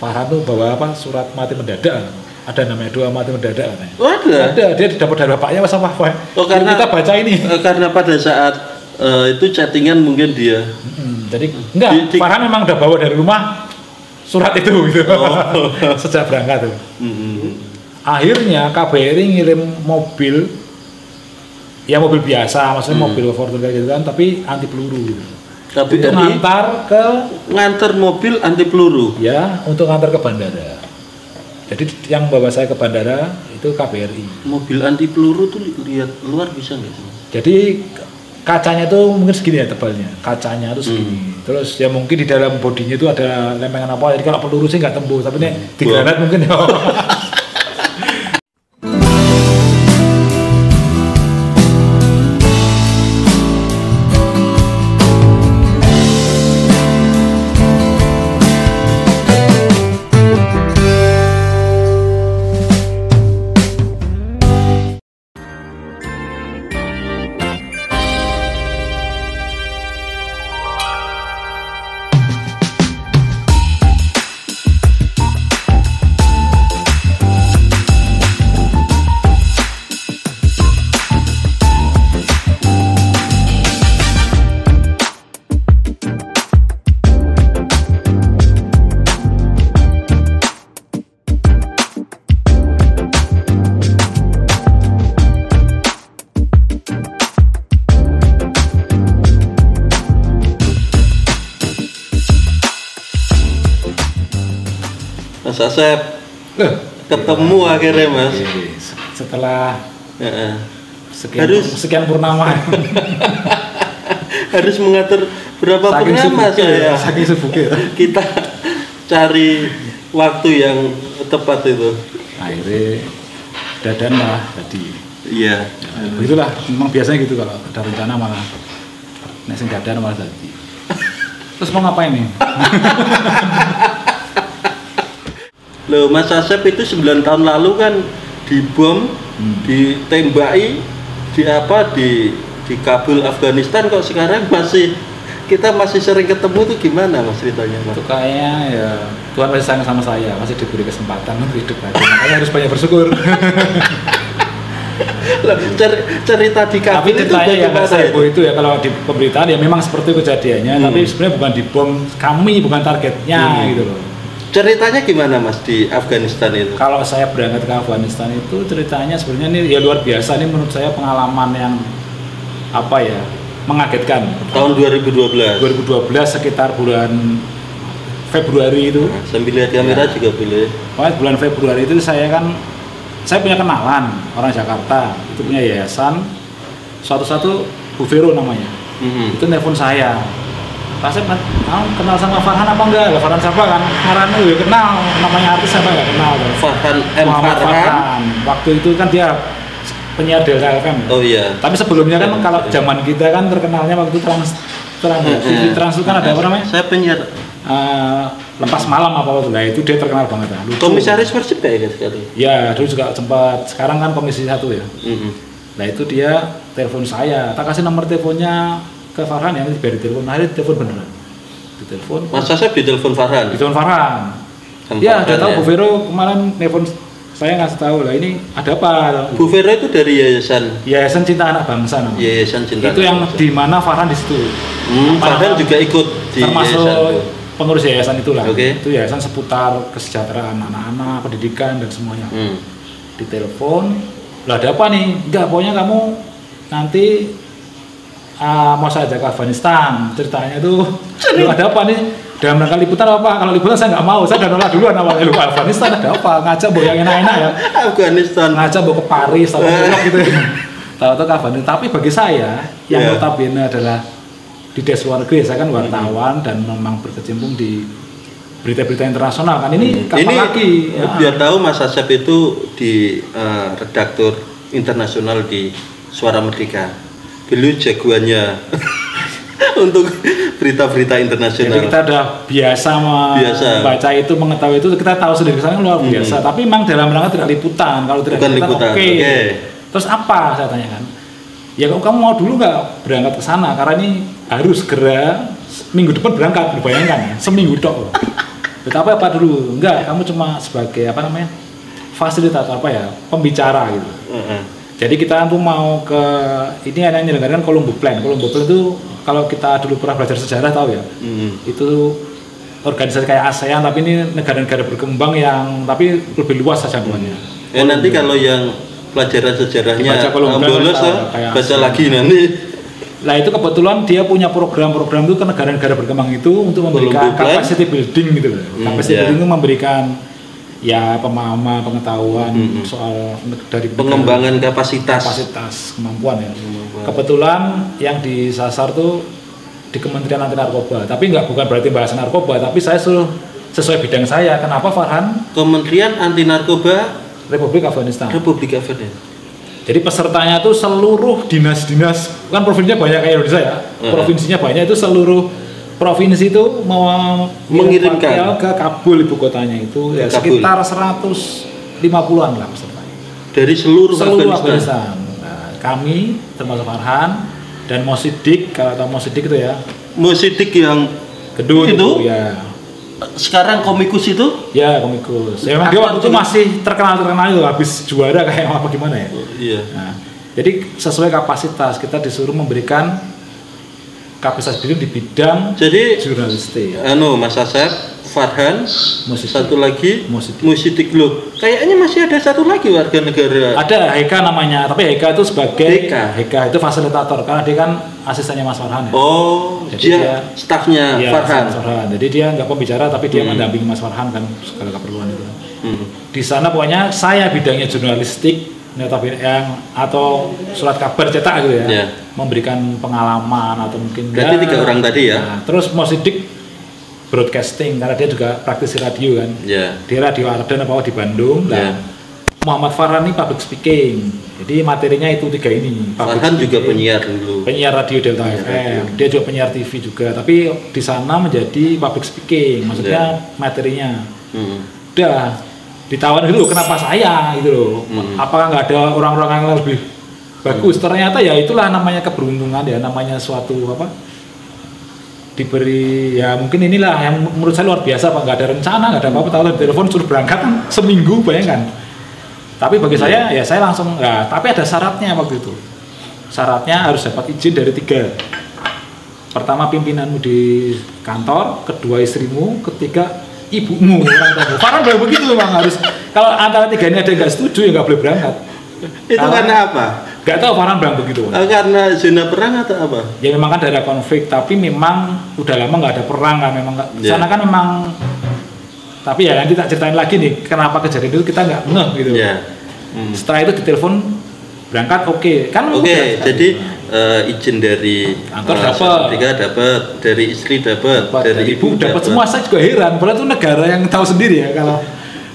Farhan tuh bawa apa surat mati mendadak, ada namanya doa mati mendadak katanya. Oh, ada Dia dapat dari bapaknya sama apa? Oh, karena kita baca ini. Karena pada saat itu chattingan mungkin dia. Jadi enggak, Farhan memang udah bawa dari rumah surat itu gitu. Oh. Sejak berangkat tuh. Akhirnya KBRI ngirim mobil, ya mobil biasa, maksudnya mobil Fortuner gitu kan, tapi anti peluru gitu. Tapi untuk ngantar mobil anti peluru. Ya, untuk ngantar ke bandara. Jadi yang bawa saya ke bandara itu KBRI. Mobil anti peluru tuh lihat luar bisa nggak sih? Jadi kacanya tuh mungkin segini ya tebalnya, kacanya tuh segini. Terus ya mungkin di dalam bodinya itu ada lempengan apa. Jadi kalau peluru sih nggak tembus, tapi nih di granat mungkin ya. Mas Asep ketemu akhirnya Mas. Setelah sekian purnama. Harus mengatur berapa purnama saya. Saking sibuknya. Kita cari waktu yang tepat itu. Akhirnya dadan lah tadi. Iya. Ya, begitulah, memang biasanya gitu kalau ada rencana malah nasi dadan malah tadi. Terus mau ngapain nih? Loh, Mas Asep itu 9 tahun lalu kan dibom, ditembaki di Kabul Afghanistan, kok sekarang kita masih sering ketemu tuh gimana Mas ceritanya Mas? Itu kayaknya ya Tuhan masih sayang sama saya, masih diberi kesempatan untuk hidup lagi. Makanya harus banyak bersyukur. Loh, cerita di Kabul tapi ceritanya ya Mas Ebo itu ya kalau di pemberitaan ya memang seperti kejadiannya, tapi sebenarnya bukan dibom, kami bukan targetnya gitu loh. Ceritanya gimana Mas di Afghanistan itu? Kalau saya berangkat ke Afghanistan itu ceritanya sebenarnya ini ya luar biasa, ini menurut saya pengalaman yang apa ya, mengagetkan. Tahun 2012 sekitar bulan Februari itu. Sambil lihat kamera ya. Juga boleh. Pokoknya bulan Februari itu saya punya kenalan orang Jakarta, itu punya yayasan suatu Bu Vero namanya. Itu nelpon saya. Pasnya kamu kenal sama Farhan apa enggak? Lah Farhan siapa kan? Farhan ya kenal, namanya artis siapa enggak kenal? Farhan Farhan. Waktu itu kan dia penyiar Delta FM. Oh iya. Tapi sebelumnya kan kalau zaman kita kan terkenalnya waktu TV Trans itu kan ada apa namanya? Saya penyiar Lepas Malam apa lah, itu dia terkenal banget kan. Komisaris Persib kayak sekali. Ya, dulu juga sempat, sekarang kan komisi 1 ya. Nah itu dia telepon saya, tak kasih nomor teleponnya ke Farhan ya, biar ditelepon. Akhirnya telepon beneran. Ditelepon. Mas Asep ditelepon Farhan. Ditelepon Farhan. Ya, udah tahu Bu Vero kemarin telepon saya ngasih tahu lah ini ada apa. Bu Vero itu dari Yayasan Cinta Anak Bangsa namanya. Yayasan Cinta. Itu yang di mana Farhan di situ. Farhan juga ikut di termasuk pengurus yayasan itulah. Itu yayasan seputar kesejahteraan anak-anak, pendidikan dan semuanya. Ditelepon, lah ada apa nih? Enggak, pokoknya kamu nanti mau saya ajak ke Afghanistan. Ceritanya tuh ada apa nih? Dalam rangka liputan apa? Kalau liputan saya nggak mau, saya udah nolak duluan awalnya. Lu Afghanistan ada apa? Ngajak bawa yang enak-enak ya. Afghanistan. Ngajak bawa ke Paris atau New York gitu. Tahu-tahu ke Afghanistan. Tapi bagi saya yang notabene adalah di des luar negeri, saya kan wartawan dan memang berkecimpung di berita-berita internasional kan. Ini kapan lagi? Biar tahu Mas Asep itu di redaktur internasional di Suara Merdeka. Beliau jagoannya untuk berita-berita internasional. Jadi kita udah biasa membaca itu, mengetahui itu, kita tahu sendiri kesana luar biasa. Tapi memang dalam rangka tidak liputan. Kalau tidak liputan, oke. Terus apa? Saya tanyakan. Ya kamu mau dulu nggak berangkat ke sana? Karena ini harus segera minggu depan berangkat. Bayangkan ya, seminggu dok. Tapi apa dulu? Enggak, kamu cuma sebagai apa namanya? Fasilitator apa ya? Pembicara gitu. Jadi kita tuh mau ke ini yang menyelenggarakan Colombo Plan. Colombo Plan itu kalau kita dulu pernah belajar sejarah tahu ya. Itu organisasi kayak ASEAN tapi ini negara-negara berkembang yang tapi lebih luas saja jangkauannya. Nanti kalau yang pelajaran sejarahnya bolos baca lagi nanti. Nah itu kebetulan dia punya program-program itu ke negara-negara berkembang itu untuk memberikan capacity building gitu loh. Capacity building itu memberikan ya pemahaman, pengetahuan soal dari pengembangan kapasitas kemampuan ya. Kebetulan yang disasar tuh di Kementerian Anti Narkoba, tapi bukan berarti bahas narkoba, tapi saya suruh sesuai bidang saya. Kenapa Farhan? Kementerian Anti Narkoba Republik Afghanistan. Jadi pesertanya itu seluruh dinas-dinas, kan provinsinya banyak kayak Indonesia ya. Provinsinya banyak itu seluruh provinsi itu mau mengirimkan ke Kabul ibu kotanya itu ya sekitar 150-an lah pesertanya. Dari seluruh Afghanistan. Nah, kami termasuk Farhan dan Mosidik, kalau tahu Mosidik itu ya. Mosidik yang gedung itu ya. Sekarang komikus itu? Ya komikus. Ya, memang dia waktu itu masih terkenal itu habis juara kayak apa gimana ya. Iya. Nah, jadi sesuai kapasitas kita disuruh memberikan kapasitas diri di bidang jurnalistik. Mas Asep, Farhan, satu lagi Mosidik loh. Kayaknya masih ada satu lagi warga negara. Ada Heka namanya, tapi Heka itu sebagai Heka itu fasilitator karena dia kan asistennya Mas Farhan ya. Oh, jadi dia stafnya Farhan. Jadi dia nggak pembicara tapi dia mendampingi Mas Farhan kan segala keperluan itu. Di sana pokoknya saya bidangnya jurnalistik yang atau surat kabar cetak gitu ya. Memberikan pengalaman atau mungkin berarti 3 orang tadi ya. Nah, terus Mosidik broadcasting karena dia juga praktisi radio kan. Dia radio Ardan apa di Bandung. Muhammad Farhan ini public speaking. Jadi materinya itu 3 ini. Farhan juga penyiar dulu. Penyiar radio Delta FM. Dia juga penyiar TV juga. Tapi di sana menjadi public speaking. Maksudnya materinya. Udah ditawarin gitu loh, kenapa saya gitu loh. Apakah nggak ada orang-orang yang lebih bagus? Ternyata ya itulah namanya keberuntungan ya, namanya suatu apa? Diberi ya mungkin inilah yang menurut saya luar biasa Pak, nggak ada rencana, nggak ada apa-apa, tahu telepon suruh berangkat kan seminggu bayangkan. Tapi bagi saya ya saya langsung tapi ada syaratnya waktu itu. Syaratnya harus dapat izin dari 3. Pertama pimpinanmu di kantor, kedua istrimu, ketiga ibumu orang tua. Farhan bilang begitu memang harus. Kalau antara 3 ini ada yang nggak setuju ya nggak boleh berangkat. Itu karena apa? Gak tahu Farhan bilang begitu. Karena zona perang atau apa? Ya memang kan ada konflik, tapi memang udah lama nggak ada perang kan memang. Sana kan memang. Tapi ya nanti tak ceritain lagi nih kenapa kejadian itu kita nggak ngeh gitu. Setelah itu ditelepon berangkat kan. Jadi izin dari kantor dapat, dari istri dapat, dari ibu dapat. Semua saya juga heran. Padahal itu negara yang tahu sendiri ya kalau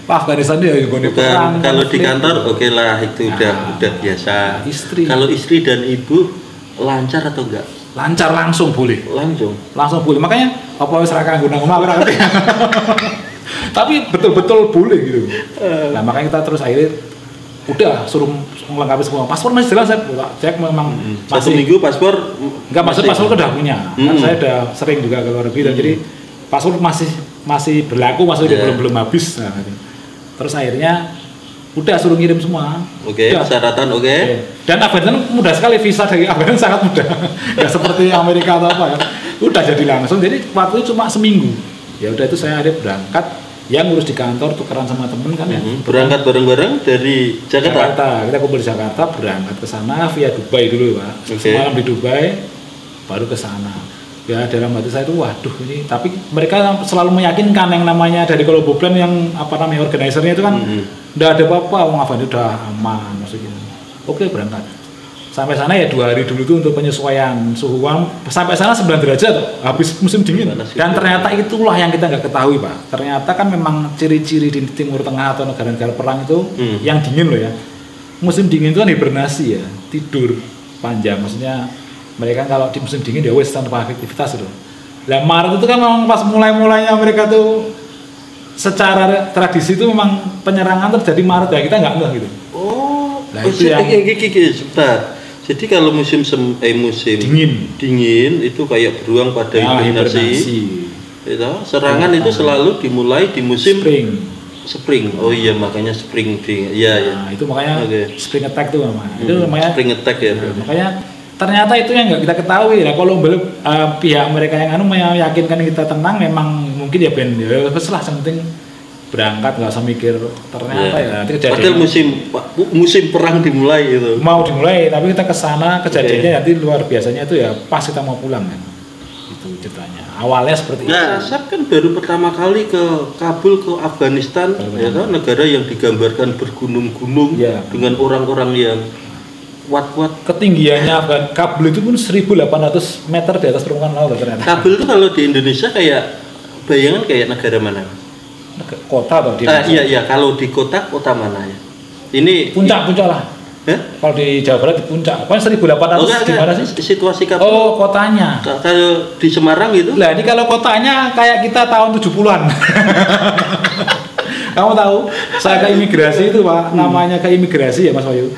Afghanistan dia juga perang. Kalau di kantor lah itu udah biasa. Kalau istri dan ibu lancar atau enggak? Lancar, langsung boleh. Langsung boleh. Makanya apa wis ra kanggo nang omah ora ngerti. Tapi betul-betul boleh gitu. Nah, makanya kita terus akhirnya udah suruh melengkapi semua. Paspor masih jelas saya cek memang masih 1 minggu paspor paspor udah punya. Kan saya udah sering juga ke luar negeri jadi paspor masih berlaku, maksudnya belum habis. Nah, terus akhirnya udah suruh ngirim semua. Persyaratan Dan Afghanistan mudah sekali, visa dari Afghanistan sangat mudah. Nggak seperti Amerika atau apa ya. Udah jadi langsung. Jadi waktu itu cuma seminggu. Ya udah itu saya ada berangkat, yang ngurus di kantor tukeran sama temen kan ya. Berangkat bareng-bareng dari Jakarta. Kita kumpul di Jakarta, berangkat ke sana via Dubai dulu Pak. Semalam di Dubai, baru ke sana. Ya dalam hati saya itu waduh ini, tapi mereka selalu meyakinkan yang namanya dari Colombo Plan yang organisernya itu kan udah ada apa-apa, orang Afgan udah aman maksudnya. Oke berangkat. Sampai sana ya 2 hari dulu itu untuk penyesuaian suhu. Sampai sana 9 derajat habis musim dingin. Dan ternyata itulah yang kita nggak ketahui Pak. Ternyata kan memang ciri-ciri di Timur Tengah atau negara-negara perang itu yang dingin loh ya. Musim dingin itu kan hibernasi ya, tidur panjang maksudnya. Mereka kalau di musim dingin ya wes tanpa aktivitas itu. Nah Maret itu kan memang pas mulai-mulainya mereka tuh secara tradisi itu memang penyerangan terjadi Maret ya, kita nggak gitu. Nah, itu yang sebentar. Jadi kalau musim dingin itu kayak beruang pada hibernasi. Itu serangan itu selalu dimulai di musim spring. Oh iya, makanya spring thing. Iya. Nah, itu makanya spring attack tuh namanya. Itu namanya spring attack ya. Makanya ternyata itu yang nggak kita ketahui lah. Kalau pihak mereka yang meyakinkan kita tenang, memang mungkin ya lah, penting berangkat, nggak usah mikir ternyata ya. Padahal musim perang dimulai itu. Mau dimulai, tapi kita kesana kejadiannya nanti luar biasanya itu ya pas kita mau pulang kan. Itu ceritanya. Awalnya seperti itu. Nah, Asep kan baru pertama kali ke Kabul, ke Afghanistan, ya kan, negara yang digambarkan bergunung-gunung dengan orang-orang yang kuat-kuat. Ketinggiannya Kabul itu pun 1.800 meter di atas permukaan laut ternyata. Kabul itu kalau di Indonesia kayak bayangan kayak negara mana? Kota atau di iya, kalau di kota mana ya? Ini puncak lah. Kalau di Jawa Barat di puncak, apa 1.800 di mana sih? Situasi Kabul. Oh, kotanya. Kalau di Semarang gitu? Lah, ini kalau kotanya kayak kita tahun 70-an. Kamu tahu, saya ke imigrasi itu, Pak, namanya ke imigrasi ya, Mas Wayu.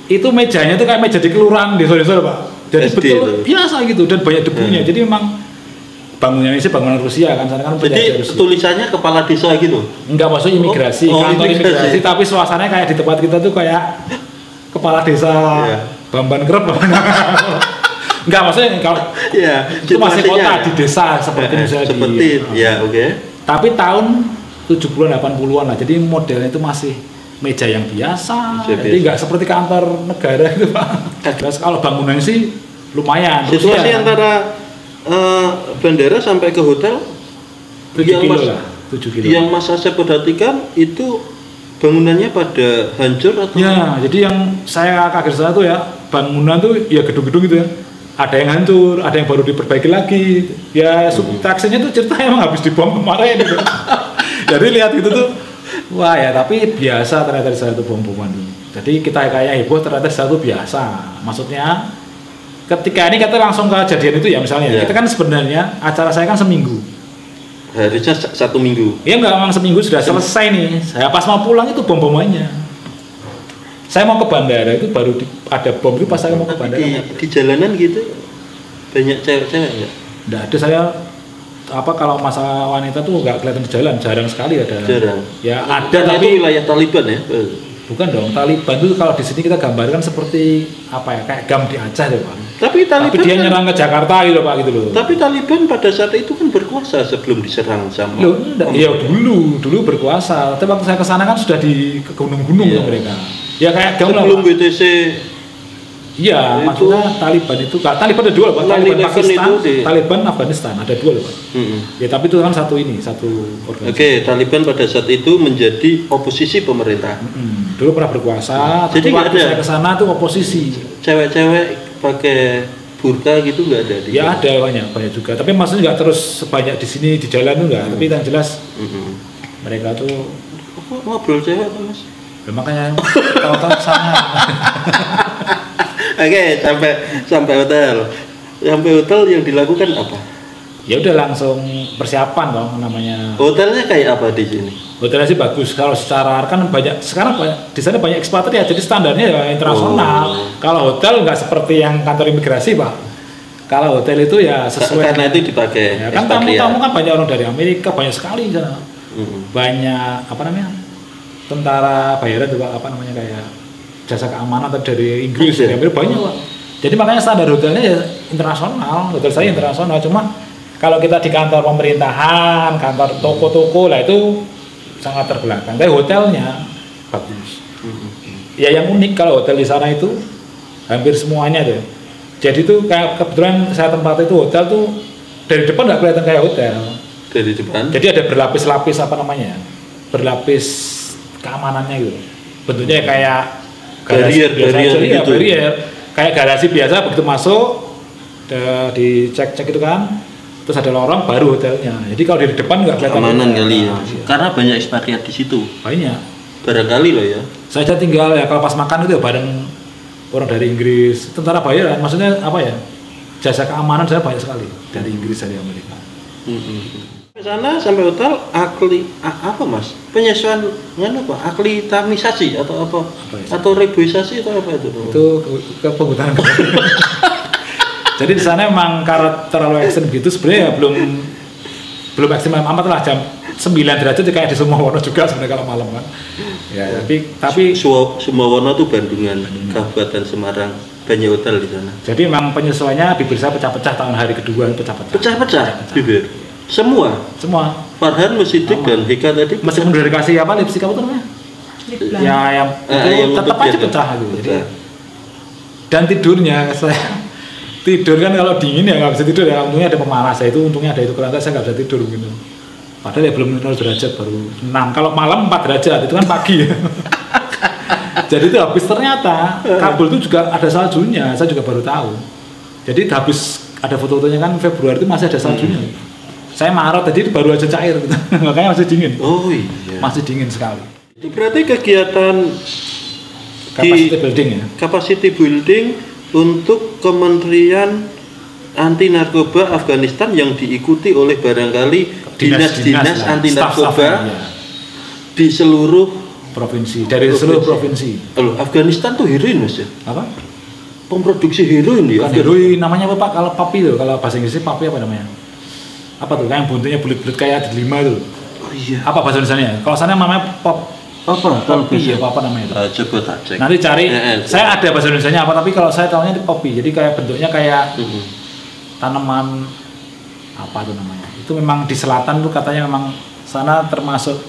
Itu mejanya tuh kayak meja di kelurahan di sore-sore, Pak. Jadi SD betul itu biasa gitu dan banyak debunya. Jadi memang bangunannya sih bangunan Rusia kan, sana kan jadi Rusia. Tulisannya kepala desa gitu? Enggak, maksudnya imigrasi, kantor imigrasi, tapi suasananya kayak di tempat kita tuh kayak kepala desa Bamban Kerep. Enggak, maksudnya kalau itu masih kota di desa seperti misalnya Tapi tahun 70-an 80-an lah. Jadi modelnya itu masih meja yang biasa. Jadi enggak seperti kantor negara itu, Pak. Terus kalau bangunannya sih lumayan. Situasi antara bandara sampai ke hotel 7 kilo lah. 7 kilo. Yang Mas Asep perhatikan itu bangunannya pada hancur atau? Ya, jadi yang saya kaget saat itu ya, bangunan tuh ya gedung-gedung gitu ya. Ada yang hancur, ada yang baru diperbaiki lagi. Ya subtaksinya tuh cerita emang habis dibom kemarin gitu. Jadi lihat gitu tuh, wah ya, tapi biasa ternyata di sana itu bom-boman. Jadi kita kayak heboh, ternyata di sana itu biasa. Maksudnya ketika ini kita langsung ke kejadian itu ya misalnya, kita kan sebenarnya acara saya kan seminggu. Harusnya 1 minggu. Iya, enggak, memang seminggu sudah selesai nih. Saya pas mau pulang itu bom-bomannya. Saya mau ke bandara itu baru ada bom itu pas saya mau ke bandara. Di jalanan gitu banyak cewek-cewek enggak? Enggak ada, saya kalau masalah wanita tuh enggak kelihatan di jalan, jarang sekali ada. Jarang. Ya ada, tapi itu wilayah Taliban ya. Bukan dong, Taliban itu kalau di sini kita gambarkan seperti apa ya, kayak GAM di Aceh deh, Pak. Tapi dia kan nyerang ke Jakarta gitu, Pak, gitu loh. Tapi Taliban pada saat itu kan berkuasa sebelum diserang sama. Loh, enggak, ya dulu berkuasa. Tapi waktu saya ke sana kan sudah di gunung-gunung tuh mereka. Ya kayak GAM lah. Sebelum BTC. Iya, maksudnya Taliban itu, Taliban ada 2 loh, Pak. Taliban Pakistan, Taliban Afghanistan, ada 2 loh, Pak. Ya tapi itu kan satu organisasi. Oke, Taliban pada saat itu menjadi oposisi pemerintah. Dulu pernah berkuasa, jadi waktu saya ke sana tuh oposisi. Cewek-cewek pakai burka gitu nggak ada? Ya ada, banyak juga. Tapi maksudnya nggak terus sebanyak di sini di jalan tuh nggak. Tapi yang jelas mereka tuh ngobrol cewek tuh, Mas. Ya, makanya tahu-tahu sana. Oke, sampai hotel. Sampai hotel yang dilakukan apa? Ya udah langsung persiapan dong namanya. Hotelnya kayak apa di sini? Hotelnya sih bagus. Kalau secara kan sekarang di sana banyak ekspatriat, jadi standarnya ya internasional. Kalau hotel nggak seperti yang kantor imigrasi, Pak. Kalau hotel itu ya sesuai. Karena itu dipakai. Ya, kan tamu-tamu kan banyak orang dari Amerika, banyak sekali di sana. Banyak tentara bayaran juga kayak jasa keamanan atau dari Inggris, dari Amerika banyak, Pak. Jadi makanya standar hotelnya ya internasional. Hotel saya internasional, cuma kalau kita di kantor pemerintahan, kantor toko-toko lah itu sangat terbelakang. Tapi hotelnya bagus. Ya yang unik kalau hotel di sana itu hampir semuanya tuh. Jadi tuh kayak kebetulan saya tempat itu hotel tuh dari depan nggak kelihatan kayak hotel. Dari depan? Jadi ada berlapis-lapis berlapis keamanannya gitu. Bentuknya kayak barrier. Kayak garasi biasa, begitu masuk dicek itu kan, terus ada lorong baru hotelnya. Jadi kalau di depan nggak kelihatan keamanan kali ya. Karena banyak ekspatriat di situ. Banyak. Barangkali loh ya. Saya tinggal ya kalau pas makan itu ya bareng orang dari Inggris, tentara bayaran. Maksudnya apa ya? Jasa keamanan saya banyak sekali dari Inggris, dari Amerika. Ke sana sampai hotel apa Mas? Penyesuaian aklimatisasi atau apa? Atau reboisasi atau apa itu? Itu kebutuhan. Jadi di sana emang karena terlalu ekstrem gitu sebenarnya ya belum belum ekstrim amat lah, jam 9 derajat kayak di Sumowono juga sebenarnya kalau malam kan. Ya, tapi semua warna tuh Bandungan, Kabupaten Semarang, banyak hotel di sana. Jadi memang penyesuaiannya bibir saya pecah-pecah tahun hari kedua pecah-pecah. Pecah-pecah bibir. Semua. Farhan, Sidik dan Hika tadi. Meskipun udah dikasih apa lipstik apa tuh namanya? Ya yang itu tetap aja pecah gitu. Jadi dan tidurnya saya tidur kan kalau dingin ya nggak bisa tidur ya, untungnya ada pemanas ya, itu untungnya ada itu, kalau saya nggak bisa tidur gitu. Padahal ya belum 0 derajat, baru 6. Kalau malam 4 derajat itu kan pagi ya. Jadi itu habis, ternyata Kabul itu juga ada saljunya, saya juga baru tahu. Jadi habis ada foto-fotonya kan Februari itu masih ada saljunya. Saya Maret tadi baru aja cair gitu. Makanya masih dingin. Oh iya. Masih dingin sekali. Berarti kegiatan capacity building untuk Kementerian Anti Narkoba Afghanistan yang diikuti oleh barangkali dinas-dinas anti narkoba di seluruh provinsi, dari seluruh provinsi. Loh, Afghanistan tuh heroin Mas ya? Apa? Pemproduksi heroin ya? Heroin namanya apa Pak? Kalau papi tuh, kalau bahasa Inggrisnya papi apa namanya? Apa tuh? Yang buntunya bulat-bulat kayak delima tuh. Oh iya. Apa bahasa Indonesianya? Kalau sana namanya pop. Apa? Poppy ya, apa namanya itu? Coba tak cek. Nanti cari. Saya ada bahasa Indonesianya apa, tapi kalau saya tahunya itu poppy. Jadi kayak bentuknya kayak tanaman apa tuh namanya? Itu memang di selatan tuh katanya memang sana termasuk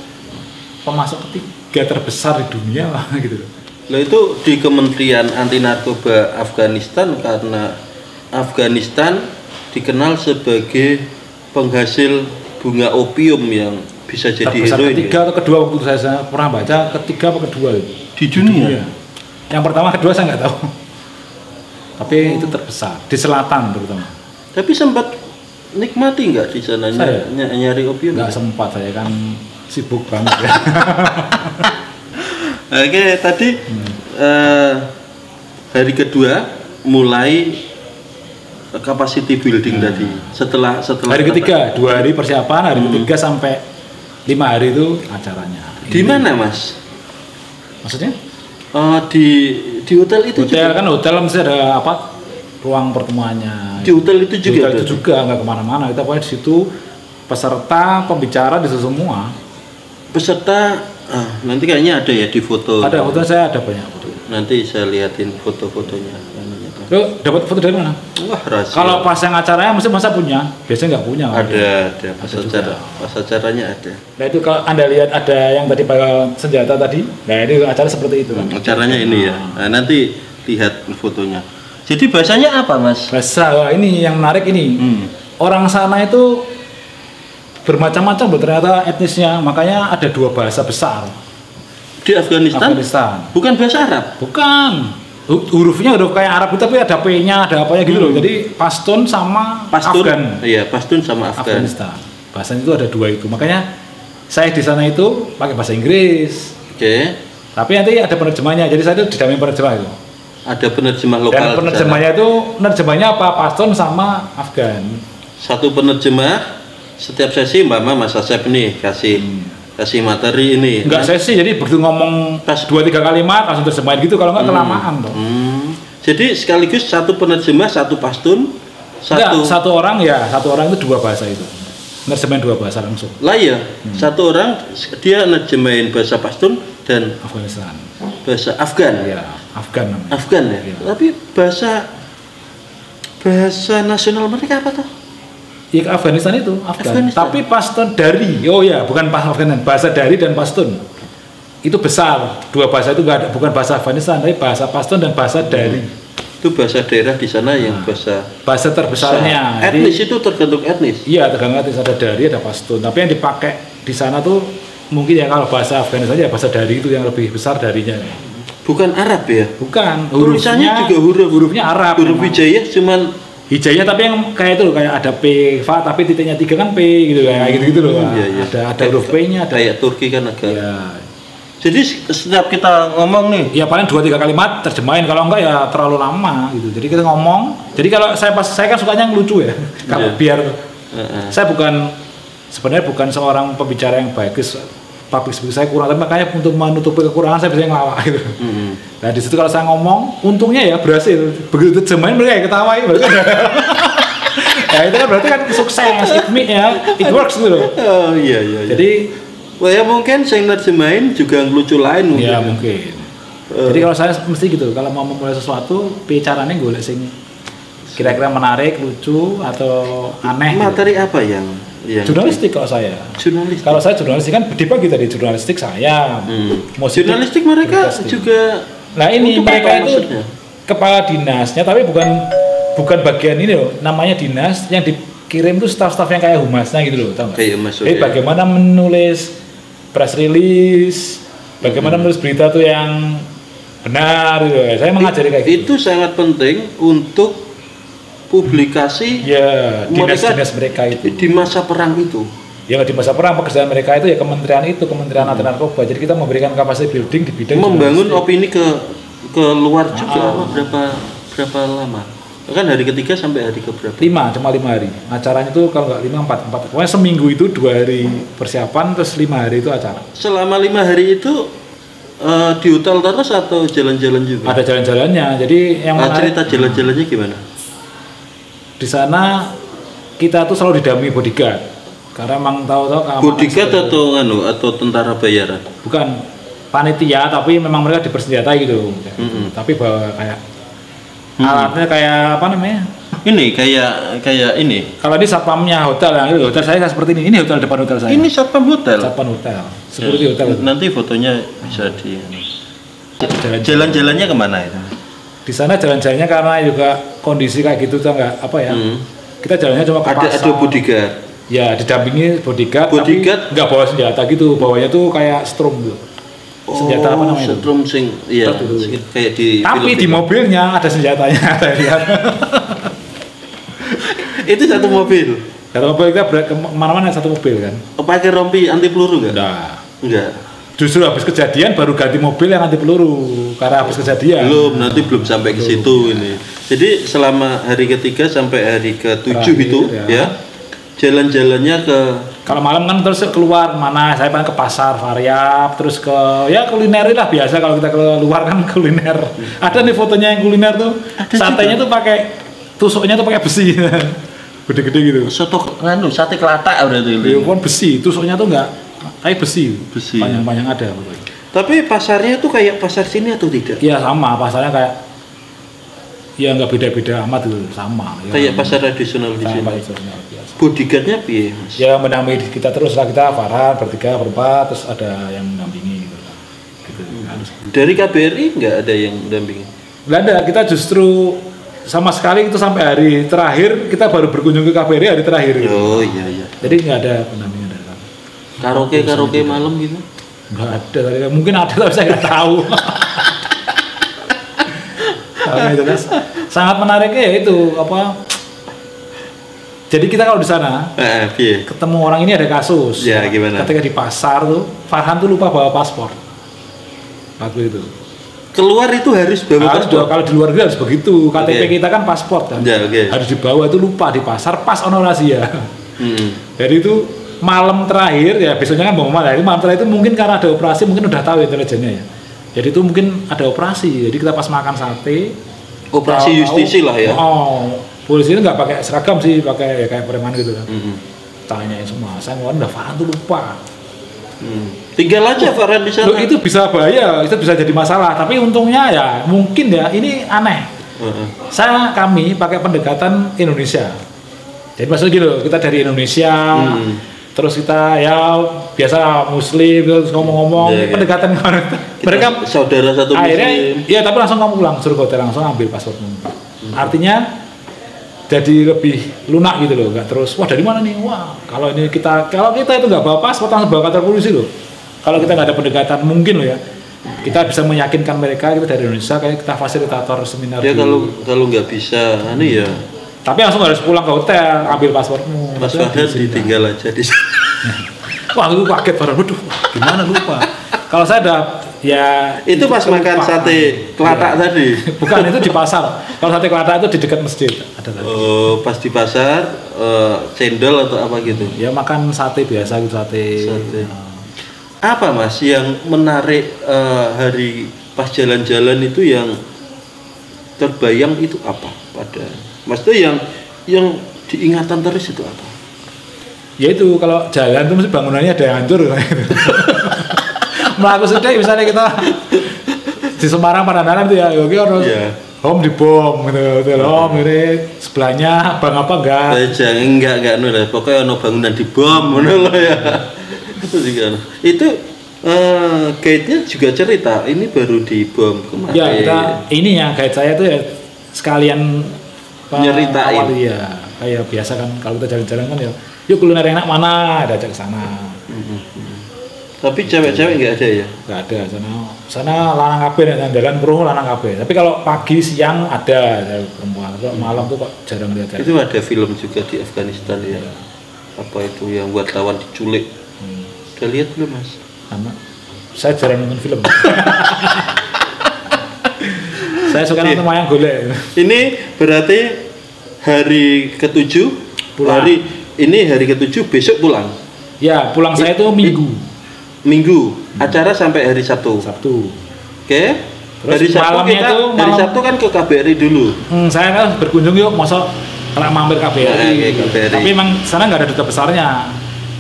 pemasok ketiga terbesar di dunia lah gitu. Nah itu di Kementerian Anti Narkoba Afghanistan, karena Afghanistan dikenal sebagai penghasil bunga opium yang bisa jadi heroin. Ketiga atau kedua waktu saya pernah baca, ketiga atau kedua di dunia. Yang pertama kedua saya nggak tahu. Tapi itu terbesar di selatan terutama. Tapi sempat nikmati nggak di sana nyari opium? Nggak sempat, saya kan sibuk banget ya. Oke, tadi hari kedua mulai capacity building tadi. Setelah hari ketiga, 2 hari persiapan, hari ketiga sampai 5 hari itu acaranya. Di mana Mas? Maksudnya? Di hotel itu hotel juga? Kan hotel mesti ada apa? Ruang pertemuannya. Di hotel itu juga? Di hotel itu juga, nggak kemana-mana. Kita pokoknya di situ peserta, pembicara di situ semua. Peserta, nanti kayaknya ada ya di foto. Ada foto, saya ada banyak foto. Nanti saya liatin foto-fotonya. Yuk, dapat foto dari mana? Wah, rahasia. Kalau pas yang acaranya masa punya, biasanya nggak punya. Ada pas acaranya ada. Nah itu kalau Anda lihat ada yang tadi pakai senjata tadi, nah ini acara seperti itu. Acaranya ini ya. Nah, nanti lihat fotonya. Jadi bahasanya apa Mas? Bahasa ini yang menarik ini. Orang sana itu bermacam-macam ternyata etnisnya, makanya ada 2 bahasa besar. Di Afghanistan? Bukan bahasa Arab? Bukan. Hurufnya huruf kayak Arab tapi ada P-nya, ada apanya gitu loh. Jadi Pashtun sama Afgan. Iya, Pashtun sama Afghanistan. Bahasanya itu ada 2 itu. Makanya saya di sana itu pakai bahasa Inggris. Oke. Tapi nanti ada penerjemahnya. Jadi saya itu didampingi penerjemah itu. Ada penerjemah lokal. Dan penerjemahnya itu apa? Pashtun sama Afgan. Satu penerjemah setiap sesi Mas Asep nih kasih materi ini. Enggak sesi, jadi begitu ngomong 2-3 kalimat langsung terjemahin gitu, kalau enggak kelamaan toh. Jadi sekaligus satu penerjemah, satu Pashtun, satu orang itu 2 bahasa itu. Nerjemahin 2 bahasa langsung. Lah ya, satu orang dia nerjemahin bahasa Pashtun dan Afghanistan. Bahasa Afgan. Iya, Afgan namanya. Afgan ya. Ya. Tapi bahasa nasional mereka apa tuh? Ya Afghanistan itu, Afghanistan. Tapi Pashtun dari, bukan Afghanistan, bahasa dari dan Pashtun itu besar. 2 bahasa itu enggak ada, bukan bahasa Afghanistan, tapi bahasa Pashtun dan bahasa dari. Itu bahasa daerah di sana yang bahasa terbesarnya. Etnis itu tergantung etnis. Iya, tergantung etnis, ada dari, ada Pashtun. Tapi yang dipakai di sana tuh mungkin ya kalau bahasa Afghanistan ya bahasa dari itu yang lebih besar darinya. Bukan Arab ya? Bukan. Tulisannya juga hurufnya Arab. Huruf hijaiyah cuman hijaya tapi yang kayak itu kayak ada P, Fa tapi titiknya 3 kan P gitu kayak gitu loh. Iya. Ada huruf P-nya, ada kayak Turki kan agak. Ya. Jadi setiap kita ngomong nih, ya paling 2-3 kalimat terjemahin, kalau enggak ya terlalu lama gitu. Jadi kita ngomong. Jadi kalau saya kan sukanya yang lucu ya. Kalau biar saya sebenarnya bukan seorang pembicara yang bagus. Public speaking saya kurang, tapi makanya untuk menutupi kekurangan saya bisa ngelawak gitu. Nah di situ kalau saya ngomong, untungnya ya berhasil. Begitu terjemahin mereka ketawa. Ya itu kan berarti kan sukses, it works gitu loh. Oh iya. Jadi wah ya mungkin sing nerjemahin juga lucu lain mungkin. Ya mungkin. Jadi kalau saya mesti gitu, kalau mau memulai sesuatu, caranya golek sing kira-kira menarik, lucu atau aneh. Materi gitu. Apa yang jurnalistik kalau saya. Jurnalistik. Kalau saya jurnalistik kan dibagi tadi jurnalistik saya. Jurnalistik mereka juga. Nah ini mereka itu maksudnya? Kepala dinasnya, tapi bukan bagian ini loh. Namanya dinas yang dikirim tuh staf-staf yang kayak humasnya gitu loh, tahu nggak? Jadi bagaimana menulis press release, bagaimana menulis berita tuh yang benar gitu. Saya mengajari kayak gitu. Itu sangat penting untuk publikasi dinas-dinas mereka itu di masa perang itu. Ya di masa perang pekerjaan mereka itu ya kementerian anti narkoba. Jadi kita memberikan capacity building di bidang membangun opini ke luar juga. Berapa lama? Kan hari ketiga sampai hari keberapa? 5 hari. Acaranya itu kalau nggak 5 4. Pokoknya seminggu itu 2 hari persiapan terus 5 hari itu acara. Selama 5 hari itu di hotel terus atau jalan-jalan juga? Ada jalan-jalannya. Jadi yang cerita jalan-jalannya gimana? Di sana kita tuh selalu didampingi bodyguard karena emang tahu-tahu bodyguard atau tentara bayaran? Bukan panitia tapi memang mereka dipersenjatai gitu. Tapi bawa kayak alatnya kayak apa namanya? Ini kayak ini. Kalau di satpamnya hotel ya, hotel saya seperti ini. Ini hotel depan hotel saya. Ini satpam hotel. Satpam hotel. Seperti hotel. Nanti fotonya bisa di. Jalan-jalannya kemana itu? Di sana jalan-jalannya karena juga kondisi kayak gitu tuh nggak apa ya. Kita jalannya cuma ke pasar. Ada bodyguard. Ya didampingi bodyguard. Tapi nggak bawa senjata gitu. Bawanya tuh kayak strom gitu. Senjata apa namanya? Strom sing iya. Kayak di. Tapi di mobilnya ada senjatanya. Saya lihat. Itu satu mobil. Satu mobil kita kemana-mana satu mobil kan. Pakai rompi anti peluru nggak? Enggak. Justru habis kejadian baru ganti mobil yang anti peluru karena habis kejadian. Belum sampai ke situ ini. Jadi selama hari ketiga sampai hari ke-7 itu ya jalan-jalannya ke. Kalau malam kan terus keluar mana? Saya paling ke pasar Variap, terus ke ya kuliner lah biasa kalau kita keluar kan kuliner. Ada nih fotonya yang kuliner tuh. Satenya tuh pakai tusuknya tuh pakai besi. Gede-gede gitu. Sate kelatak berarti. Iya, kan besi, tusuknya tuh enggak kayak besi. Panjang-panjang ada pokoknya. Tapi pasarnya tuh kayak pasar sini atau tidak? Iya sama, pasarnya kayak ya nggak beda-beda amat itu sama. Kayak pasar tradisional di sini. Bodyguardnya piye, Mas? Ya mendampingi kita terus lah, kita Farhan bertiga berempat terus ada yang mendampingi gitu. Dari KBRI nggak ada yang mendampingi? Nggak ada, kita justru sama sekali itu sampai hari terakhir kita baru berkunjung ke KBRI hari terakhir. Gitu. Oh iya. Jadi nggak ada pendampingan dari kami. Karaoke malam gitu? Nggak ada, mungkin ada tapi saya nggak tahu. Itu kan sangat menariknya ya itu apa? Jadi kita kalau di sana ketemu orang ini ada kasus. Ya, gimana? Ketika di pasar tuh Farhan tuh lupa bawa paspor. Waktu itu. Keluar itu harus bawa paspor. Kalau di luar negeri harus begitu. KTP kita kan paspor kan. Ya, harus dibawa, itu lupa di pasar pas ono razia. Jadi itu malam terakhir ya besoknya kan malam terakhir itu mungkin karena ada operasi mungkin udah tahu intelijennya ya. Jadi itu mungkin ada operasi. Jadi kita pas makan sate. Operasi justisi lah ya. Polisi itu nggak pakai seragam sih, pakai ya kayak preman gitu kan. Tanyain semua. Saya ngomong udah Farhan tuh lupa. Tinggal aja Farhan di sana. Itu bisa bahaya, itu bisa jadi masalah. Tapi untungnya ya mungkin ya ini aneh. Kami pakai pendekatan Indonesia. Jadi maksudnya gitu, kita dari Indonesia. Terus kita ya biasa Muslim terus ngomong-ngomong pendekatan mereka saudara satu Muslim. Iya tapi langsung kamu pulang suruh hotel langsung ambil paspormu. Artinya jadi lebih lunak gitu loh, nggak terus wah dari mana nih, wah kalau kita itu nggak bawa paspor langsung bawa kantor polisi loh. Kalau kita nggak ada pendekatan mungkin loh ya kita bisa meyakinkan mereka kita dari Indonesia kayak kita fasilitator seminar. Ya kalau nggak bisa ya. Tapi langsung harus pulang ke hotel, ambil paspormu. Mas Farhan ditinggal aja di sana. Wah, lu kaget Farhan. Waduh, gimana lupa? Kalau saya ada ya itu pas makan sate kelatak tadi. Bukan, itu di pasar. Kalau sate kelatak itu di dekat masjid. Ada tadi. Pas di pasar cendol atau apa gitu. Ya makan sate biasa gitu sate. Apa Mas yang menarik hari pas jalan-jalan itu yang terbayang itu apa pada Mas tuh yang diingatan terus itu apa? Ya itu kalau jalan tuh mesti bangunannya ada yang hancur gitu. Melaku sedih misalnya kita di Semarang Pangandaran itu ya, oke harus home dibom gitu home ini sebelahnya bang apa enggak nulis pokoknya ono bangunan dibom ngono loh ya. Itu guide-nya juga cerita ini baru dibom kemarin. Ya kita ini yang guide saya tuh ya sekalian nyeritain ya kayak biasa kan kalau kita jalan-jalan kan ya yuk kuliner enak mana ada ajak ke sana. Tapi cewek-cewek nggak ada ya? Nggak ada, sana lanang kabeh nek jalan perlu lanang kabeh. Tapi kalau pagi siang ada perempuan. Kalau malam tuh kok jarang lihat. Itu ada film juga di Afghanistan ya. Apa itu yang wartawan diculik? Udah lihat belum Mas? Saya jarang nonton film. Saya suka nonton wayang golek. Ini berarti hari ke-7 hari ke-7 besok pulang. Ya, pulang saya itu Minggu. Acara sampai hari Sabtu. Oke. Hari Sabtu kan ke KBRI dulu. Saya kan berkunjung yuk, masa kalau mampir KBRI. Tapi emang sana nggak ada duta besarnya.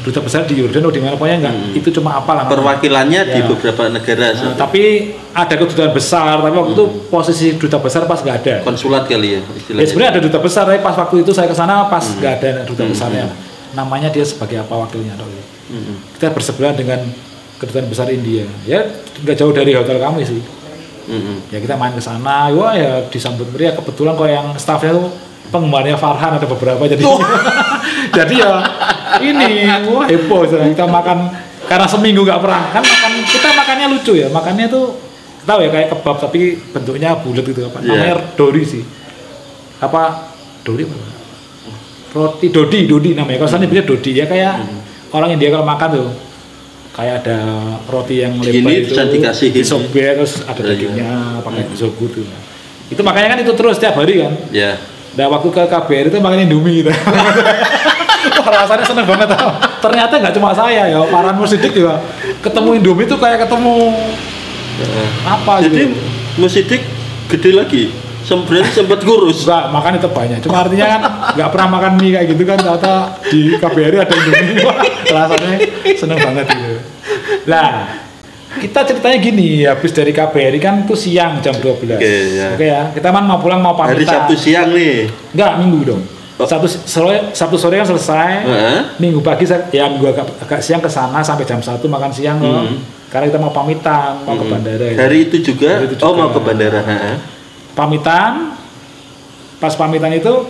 Duta besar di Yordan di mana pokoknya nggak. Itu cuma apalah. Perwakilannya di beberapa negara. Tapi ada kedutaan besar. Tapi waktu itu posisi duta besar pas nggak ada. Konsulat kali ya istilahnya. Ya sebenarnya ada duta besar. Tapi pas waktu itu saya ke sana pas nggak ada duta besarnya. Namanya dia sebagai apa wakilnya? Kita bersebelahan dengan kedutaan besar India, ya nggak jauh dari hotel kami sih. Ya kita main ke sana, wah ya disambut meriah. Kebetulan kok yang staffnya tuh penggemarnya Farhan ada beberapa jadi, jadi ya ini wah heboh. Kita makan karena seminggu nggak pernah kan kita makannya lucu ya, makannya tuh tahu ya kayak kebab tapi bentuknya bulat gitu apa namanya dori sih, apa dori apa? Roti dodi namanya. Kalau sana bilangnya dodi ya kayak orang India kalau makan tuh. Kayak ada roti yang lebar itu disobek terus ada dagingnya pakai zogu tuh. Itu makanya kan itu terus setiap hari kan. Iya. Nah waktu ke KBRI itu makan Indomie gitu. Wah rasanya seneng banget. Ternyata nggak cuma saya ya, para musidik juga ketemu Indomie itu kayak ketemu apa gitu. Jadi musidik gede lagi. Sempat kurus. Enggak, makan itu banyak. Cuma artinya kan nggak pernah makan mie kayak gitu kan. Ternyata di KBRI ada Indomie. Rasanya seneng banget gitu. Lah, kita ceritanya gini, habis dari KBRI kan tuh siang jam 12. Oke ya. Kita mau pulang mau pamitan. Hari Sabtu siang nih. Enggak, Minggu dong. Sabtu sore kan selesai. Minggu pagi Minggu agak siang ke sana sampai jam 1 makan siang loh. Karena kita mau pamitan, mau ke bandara. Hari itu juga. Oh, mau ke bandara. Pamitan, pas pamitan itu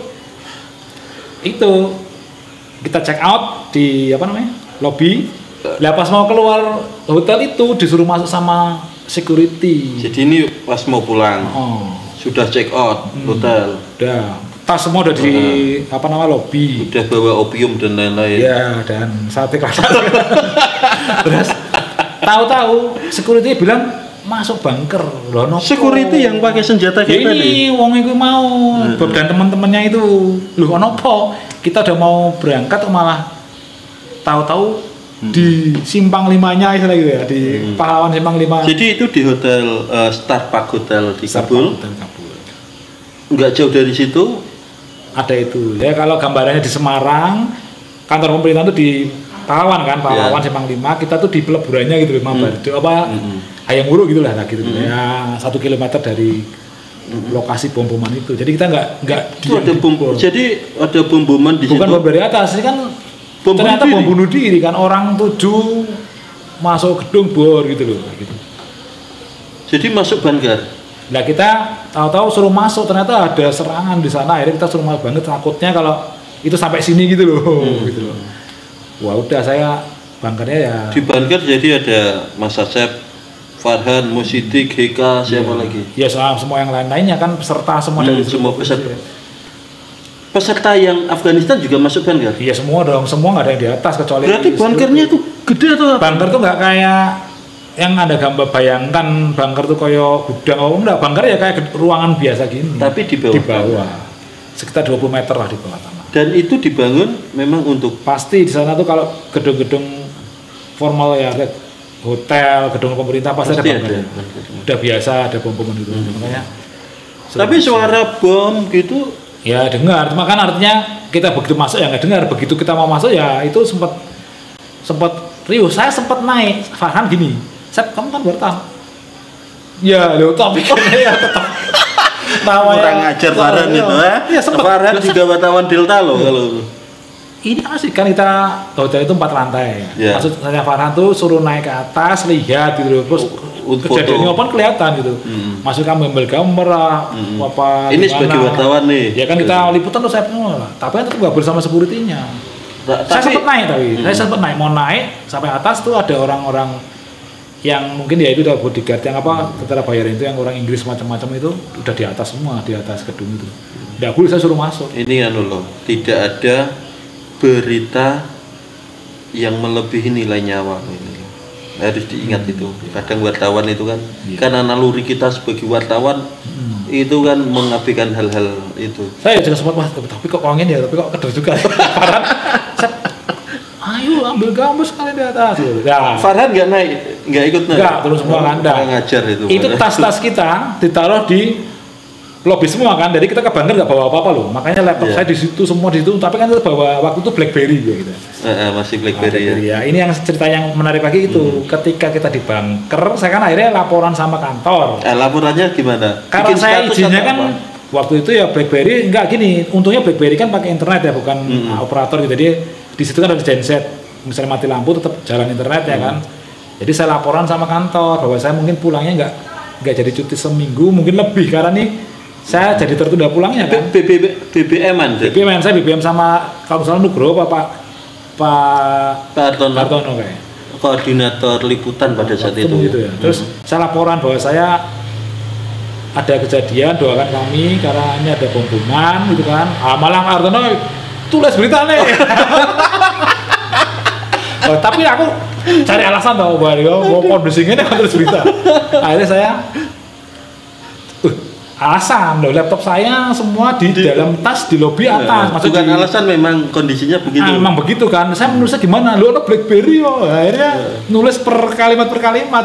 kita check out di lobby. Lah pas mau keluar hotel itu disuruh masuk sama security. Jadi ini pas mau pulang, sudah check out hotel. Udah, tas semua udah di lobby. Udah bawa opium dan lain-lain. Ya dan sate kelapa. Terus tahu-tahu security bilang masuk bunker loh. Security yang pakai senjata kayak tadi. Ini wong itu mau dan teman-temannya itu loh nopo kita udah mau berangkat malah tahu-tahu di Simpang 5-nya istilah gitu ya di Pahlawan Simpang 5. Jadi itu di hotel Star Park Hotel di Kabul. Nggak jauh dari situ ada itu ya. Kalau gambarannya di Semarang kantor pemerintah itu di Pahlawan kan, Pahlawan Simpang 5, kita tuh di peleburannya gitu Hayam Wuruk gitu lah gitu. Ya 1 kilometer dari lokasi bom-boman itu. Jadi kita nggak itu ada bom. Jadi ada bom-boman di situ. Bukan bom dari atas, ini kan ternyata bom bunuh diri kan, orang 7 masuk gedung bor gitu loh gitu. Jadi masuk bunker. Nah kita tahu-tahu suruh masuk, ternyata ada serangan di sana. Akhirnya kita suruh masuk banget, takutnya kalau itu sampai sini gitu loh. Gitu loh. Wah udah saya bunkernya ya. Di bunker jadi ada Mas Asep, Farhan, Musidik, Heka, siapa lagi? Ya semua yang lain-lainnya kan peserta semua dari semua peserta. Peserta yang Afghanistan juga masuk bunker? Iya semua dong, semua nggak ada yang di atas kecuali. Berarti bunkernya tuh gede atau? Bunker tuh nggak kayak yang ada gambar, bayangkan bunker tuh kayak gudang. Oh enggak, bunker ya kayak ruangan biasa gini. Tapi di bawah. Di bawah. Sekitar 20 meter lah di bawah tanah. Dan itu dibangun memang untuk. Pasti di sana tuh kalau gedung-gedung formal ya, hotel, gedung pemerintah pasti ada bunker. Udah biasa ada bom-boman gitu. Makanya. Tapi suara bom gitu Ya dengar, cuma kan artinya kita begitu masuk ya nggak dengar, begitu kita mau masuk ya itu sempat riuh. Saya sempat naik, Farhan gini, Sep kamu kan wartawan. Ya lo tapi ya tetap kurang ajar Farhan itu ya. Iya sempat. Farhan juga wartawan Delta loh kalau. Ini asik kan kita hotel itu 4 lantai. Yeah. Maksud saya Farhan tuh suruh naik ke atas lihat gitu terus kejadiannya apa kelihatan gitu. Masuk kamu ambil gambar apa. Ini sebagai wartawan nih. Ya kan kita liputan tuh saya tapi kan tetap nggak bersama security-nya. Saya sempat naik saya sempat naik mau naik sampai atas tuh ada orang-orang yang mungkin ya itu udah bodyguard yang apa tentara bayaran itu yang orang Inggris macam-macam itu udah di atas semua di atas gedung itu. Nggak boleh saya suruh masuk. Ini kan loh, tidak ada berita yang melebihi nilai nyawa ini. Harus diingat itu. Kadang wartawan itu kan karena naluri kita sebagai wartawan itu kan mengabaikan hal-hal itu. Saya juga sempat tapi kok angin ya, tapi kok keder juga. Farhan, ayo ambil gambar sekali di atas. Ya. Farhan nggak ikut naik. Nggak, terus semua nganda. Ngajar itu. Itu tas-tas kita ditaruh di lobby semua kan, jadi kita ke bunker nggak bawa apa-apa loh, makanya laptop saya di situ semua di situ, tapi kan kita bawa waktu itu BlackBerry gitu. Masih BlackBerry ya. Ini yang cerita yang menarik lagi itu, ketika kita di bunker, saya kan akhirnya laporan sama kantor. Laporannya gimana? Karena bikin saya izinnya kan apa? Waktu itu ya BlackBerry nggak gini, untungnya BlackBerry kan pakai internet ya, bukan operator gitu, jadi di situ kan ada genset, misalnya mati lampu tetap jalan internet ya kan. Jadi saya laporan sama kantor bahwa saya mungkin pulangnya nggak jadi cuti seminggu, mungkin lebih karena nih saya jadi tertunda pulangnya kan. BBM saya BBM sama kalau misalnya Nugroho Pak Hartono kayak koordinator liputan pada saat itu. Gitu ya. Terus saya laporan bahwa saya ada kejadian, doakan kami karena ini ada pembunuhan gitu kan. Malah Pak Hartono tulis berita nih. Tapi aku cari alasan tau bahwa mau kondisinya kan tulis berita. Akhirnya saya alasan loh, laptop saya semua di dalam tas di lobi atas. Bukan alasan, memang kondisinya begitu. Memang begitu kan. Saya menulisnya gimana? Lu ada BlackBerry yo. Akhirnya nulis per kalimat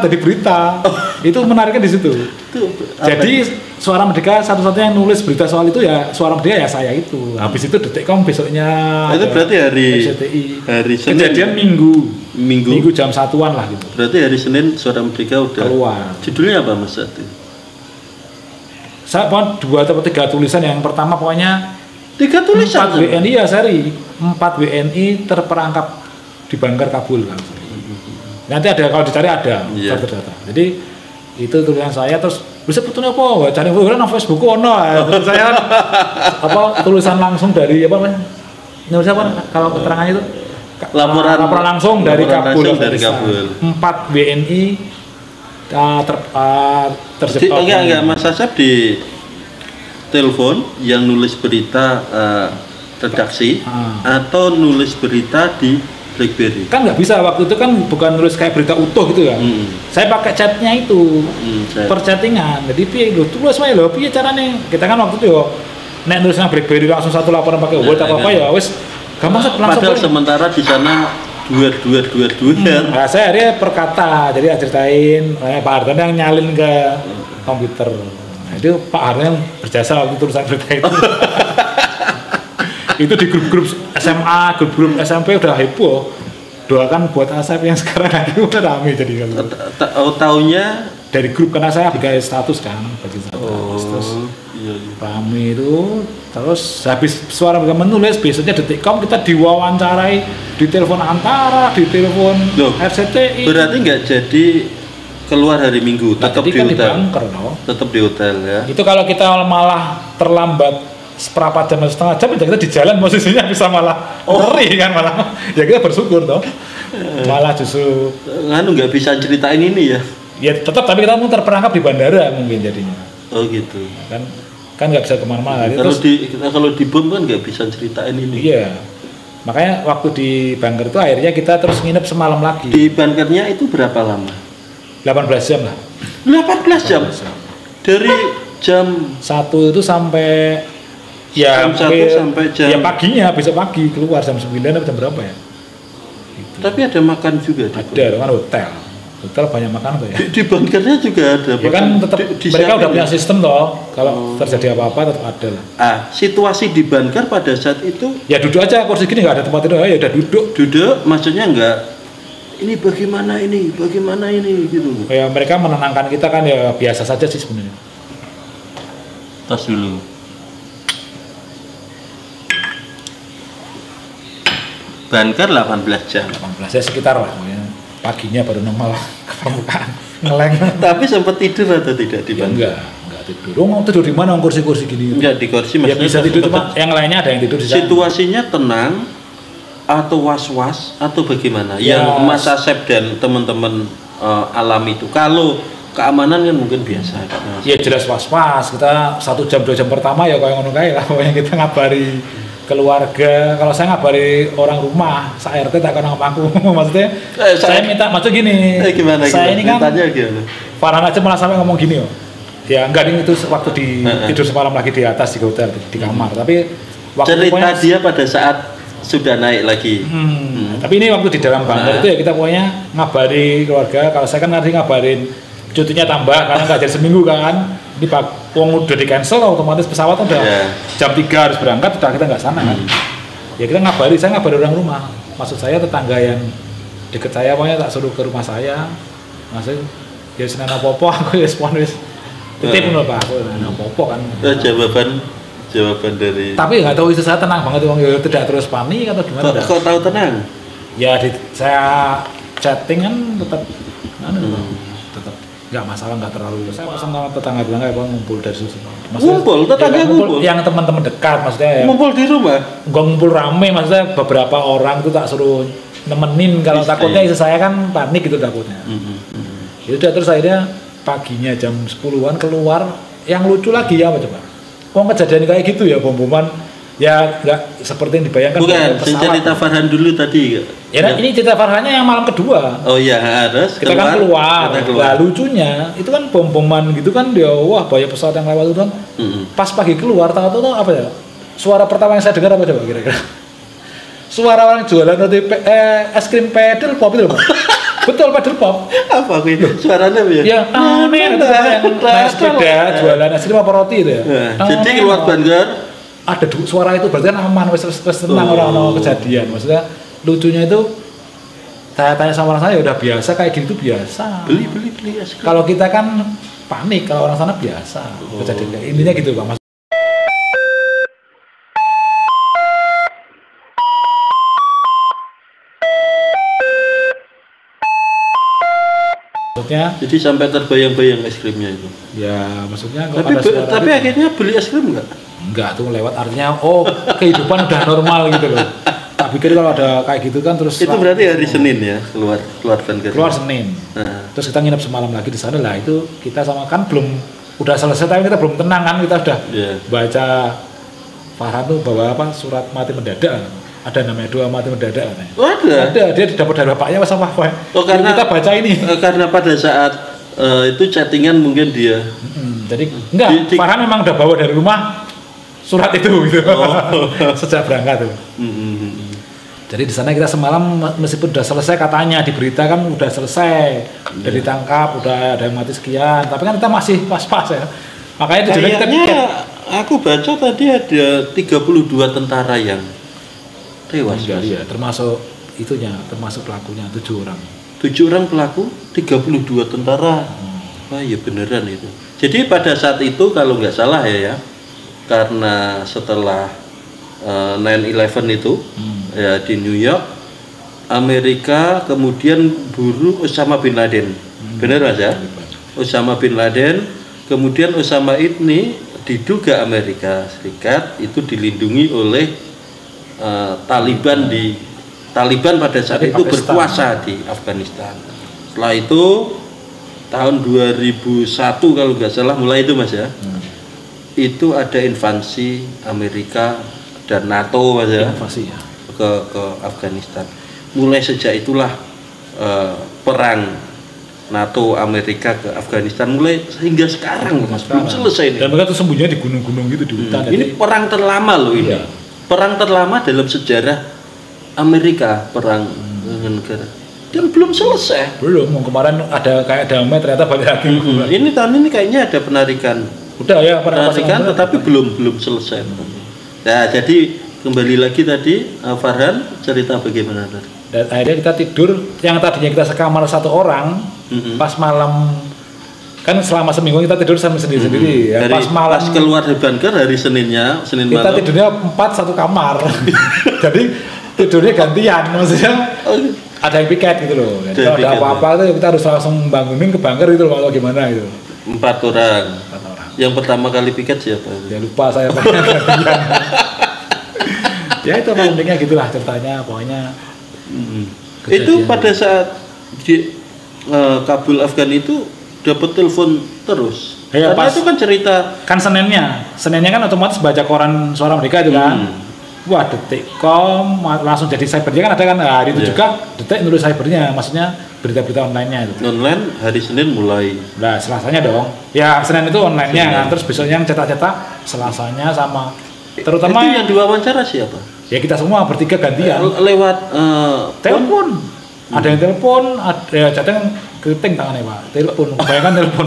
dari berita. Itu menariknya di situ. Jadi Suara Merdeka satu-satunya yang nulis berita soal itu ya Suara Merdeka ya saya itu. Habis itu Detikcom besoknya. Itu berarti hari Senin. Kejadian Minggu jam 1-an lah gitu. Berarti hari Senin Suara Merdeka udah keluar. Judulnya apa Mas Sati? Saya pokoknya 2 atau 3 tulisan. Yang pertama pokoknya 3 tulisan 4 WNI ya seri 4 WNI terperangkap di bunker Kabul kan. Nanti ada kalau dicari ada terdata. Jadi itu tulisan saya terus bisa betulnya apa? Cari nang Facebook ono. Saya tulisan langsung dari apa namanya? Nulis apa kalau keterangannya itu laporan langsung dari Kabul. 4 WNI terjebak. Enggak Mas Asep di telepon yang nulis berita redaksi atau nulis berita di BlackBerry. Kan nggak bisa, waktu itu kan bukan nulis kayak berita utuh gitu kan. Saya pakai chatnya itu per chattingan. Jadi piye lho tulis wae lho piye carane. Kita kan waktu itu yo nek nulisnya BlackBerry langsung satu laporan pakai Word apa ya wis gampang langsung. Padahal sementara di sana dua. Nah, saya akhirnya perkata, jadi ceritain Pak Hartono yang nyalin ke komputer. Nah, itu Pak Hartono yang berjasa waktu tulisan berita itu. Itu di grup-grup SMA, grup-grup SMP udah heboh. Doakan buat Asep yang sekarang lagi udah rame jadi kalau. Taunya dari grup karena saya bagi status kan, bagi status. Terus rame itu. Terus habis Suara Merdeka menulis, besoknya Detikcom kita diwawancarai di telepon Antara, di telepon RCTI. Berarti nggak jadi keluar hari Minggu, tetap di hotel. Di bunker, no? Tetap di hotel ya. Itu kalau kita malah terlambat seperempat jam atau setengah jam, kita di jalan posisinya bisa malah ngeri kan malah. Ya kita bersyukur toh. Malah justru nggak bisa ceritain ini ya. Ya tetap, tapi kita mau terperangkap di bandara mungkin jadinya. Oh gitu. Kan nggak bisa kemana-mana. Kalau di bom kan nggak bisa ceritain ini. Iya, makanya waktu di bunker itu akhirnya kita terus nginep semalam lagi. Di bunkernya itu berapa lama? 18 jam lah. 18 jam? Dari jam 1 itu sampai jam 1 sampai jam ya paginya, besok pagi keluar jam 9 atau jam berapa ya? Tapi ada makan juga di ada kan hotel. hotel banyak makan tuh ya. Di bunkernya juga ada. Ya kan tetap mereka udah punya sistem toh. Kalau terjadi apa-apa tetap ada lah. Situasi di bunker pada saat itu ya duduk aja, kursi gini nggak ada tempat tidur, ya udah duduk. Maksudnya enggak ini bagaimana ini gitu. Ya mereka menenangkan kita kan, ya biasa saja sih sebenarnya. Tas dulu. Bunker 18 jam. 18 ya sekitar lah. Paginya baru normal ke permukaan ngeleng. Tapi sempat tidur atau tidak di bunker? Enggak tidur. Mau tidur di mana? Kursi-kursi gini. Enggak di kursi ya bisa tidur, cuma yang lainnya ada yang tidur di sana. Situasinya tenang atau was-was atau bagaimana? Ya, yang Mas Asep dan teman-teman alami itu. Kalau keamanan kan mungkin biasa. Ya jelas was-was. Kita 1 jam 2 jam pertama ya kayak ngono kae lah. Pokoknya kita ngabari keluarga. Kalau saya ngabari orang rumah, saya RT tak kenal aku. Maksudnya saya minta, maksud gini. Gimana? Ini kan Farhan aja malah sampai ngomong gini loh. Ya enggak, ini itu waktu tidur semalam lagi di atas di hotel di kamar. Tapi waktu cerita dia pada saat sudah naik lagi. Tapi ini waktu di dalam bunker itu ya kita pokoknya ngabari keluarga. Kalau saya kan nanti ngabarin cutinya tambah karena nggak jadi seminggu kan. Ini Pak Wong udah di cancel, otomatis pesawat udah jam 3 harus berangkat, udah kita nggak sana kan. Ya kita saya ngabari orang rumah. Maksud saya tetangga yang deket saya, pokoknya tak suruh ke rumah saya. Maksudnya ya senang apa-apa, aku ya wis titip ngono Pak, aku senang apa-apa kan. Jawaban dari. Tapi nggak tahu itu saya tenang banget, Wong ya tidak terus panik atau gimana. Kok tahu tenang? Ya saya chatting kan tetap tetap nggak masalah, nggak terlalu. Saya pesan sama tetangga-tetangga apa ngumpul dari susu. Ngumpul, tetangga ngumpul. Yang teman-teman dekat maksudnya. Ngumpul di rumah? Nggak ngumpul rame, maksudnya beberapa orang itu tak suruh nemenin kalau takutnya istri saya kan panik gitu takutnya. Ya udah, terus akhirnya paginya jam 10-an keluar. Yang lucu lagi ya apa coba? Kok kejadian kayak gitu ya, bom-boman. Ya nggak seperti yang dibayangkan. Bukan, cerita Farhan dulu tadi. Ya, ini cerita Farhannya yang malam kedua. Oh iya, harus kita kan keluar. Nah, lucunya itu kan bom-boman gitu kan, dia wah banyak pesawat yang lewat itu kan. Pas pagi keluar, tahu-tahu apa ya? Suara pertama yang saya dengar apa coba kira-kira? Suara orang jualan roti es krim pedal pop itu loh. Betul, pedal pop. Apa itu? Suaranya apa ya? Ya, yang naik sepeda jualan es krim apa roti itu ya. Jadi keluar bunker ada suara itu berarti kan aman, wes tenang, orang-orang kejadian. Maksudnya lucunya itu tanya sama orang sana ya udah biasa kayak gitu, biasa. Beli es krim. Kalau kita kan panik, kalau orang sana biasa kejadian. Intinya gitu Pak. Maksudnya, jadi sampai terbayang-bayang es krimnya itu. Ya maksudnya. Tapi akhirnya beli es krim nggak? Enggak, tuh lewat, artinya kehidupan udah normal gitu loh. Tak pikir kalau ada kayak gitu kan terus. Itu berarti hari Senin ya keluar bunker. Keluar Senin. Terus kita nginep semalam lagi di sana lah. Itu kita sama kan belum udah selesai tapi kita belum tenang kan, kita udah baca Farhan tuh bawa apa surat mati mendadak. Ada namanya doa mati mendadak katanya. Oh, ada. Dia dapat dari bapaknya sama apa? Oh, karena kita baca ini. Karena pada saat itu chattingan mungkin dia. Jadi enggak, Farhan memang udah bawa dari rumah surat itu gitu. Sejak berangkat tuh. Jadi di sana kita semalam meskipun udah selesai katanya di berita kan udah selesai, udah ditangkap, udah ada yang mati sekian, tapi kan kita masih pas-pas ya. Makanya tujuannya kita pikir. Aku baca tadi ada 32 tentara yang tewas. Iya, termasuk itunya, termasuk pelakunya 7 orang. 7 orang pelaku, 32 tentara. Wah iya beneran itu. Jadi pada saat itu kalau nggak salah ya, karena setelah 9/11 itu ya di New York, Amerika kemudian buru Osama bin Laden. Benar Mas ya? Osama bin Laden, kemudian Osama ini diduga Amerika Serikat itu dilindungi oleh Taliban pada saat itu berkuasa di Afghanistan. Setelah itu tahun 2001 kalau nggak salah mulai itu Mas ya. Itu ada invasi Amerika dan NATO Mas ya. Invasi ya. Ke Afghanistan. Mulai sejak itulah perang NATO Amerika ke Afghanistan mulai hingga sekarang Mas, belum selesai ini. Dan mereka tuh sembunyinya di gunung-gunung gitu di hutan. Ini perang terlama loh ini. Perang terlama dalam sejarah Amerika, perang dengan negara. Dan belum selesai. Belum, kemarin ada kayak damai ternyata balik lagi. Ini tahun ini kayaknya ada penarikan. Udah ya, penarikan tetapi belum selesai. Nah, jadi kembali lagi tadi Farhan cerita bagaimana tadi. Dan akhirnya kita tidur, yang tadinya kita sekamar satu orang, pas malam kan selama seminggu kita tidur sendiri-sendiri. Ya, pas malam pas keluar dari bunker hari Senin kita malam. Tidurnya 4 satu kamar. Jadi tidurnya gantian, maksudnya ada yang piket gitu loh. Jadi kalau ada apa-apa itu kita harus langsung bangunin ke bunker gitu loh, kalau gimana gitu. 4 orang. Yang pertama kali piket siapa? Ya lupa saya gantian. Ya itu uniknya gitulah ceritanya, pokoknya. Itu pada saat di Kabul Afgan itu dapat telepon terus. Ya, karena itu kan cerita kan Seninnya kan otomatis baca koran Suara Merdeka itu kan. Wah, Detik.com langsung jadi cybernya kan ada kan. Nah, itu juga Detik nulis cybernya, maksudnya berita-berita online-nya itu. Online hari Senin mulai. Nah, Selasanya dong. Ya, Senin itu online-nya kan. Terus besoknya yang cetak-cetak Selasanya sama terutama itu yang diwawancara siapa? Ya kita semua bertiga gantian. Lewat telepon. Ada yang telepon, ada ya kadang keriting tangannya Pak. Telepon, bayangkan telepon.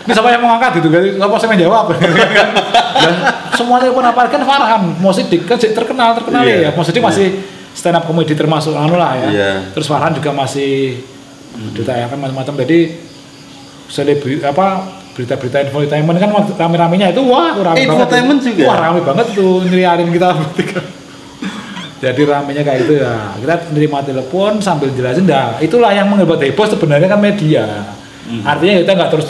Ini siapa yang mau angkat gitu kan? Apa saya menjawab? Dan semua telepon apa kan Farhan, Mo Sidik kan terkenal ya. Mo Sidik masih stand up comedy termasuk anu lah ya. Terus Farhan juga masih ditayakan macam-macam. Jadi berita-berita infotainment kan rame-ramenya itu wah rame infotainment banget. Juga. Wah rame banget tuh nyariin kita bertiga. Jadi ramenya kayak gitu ya. Kita nerima telepon sambil jelasin itulah yang membuat heboh sebenarnya kan media. Artinya kita nggak terus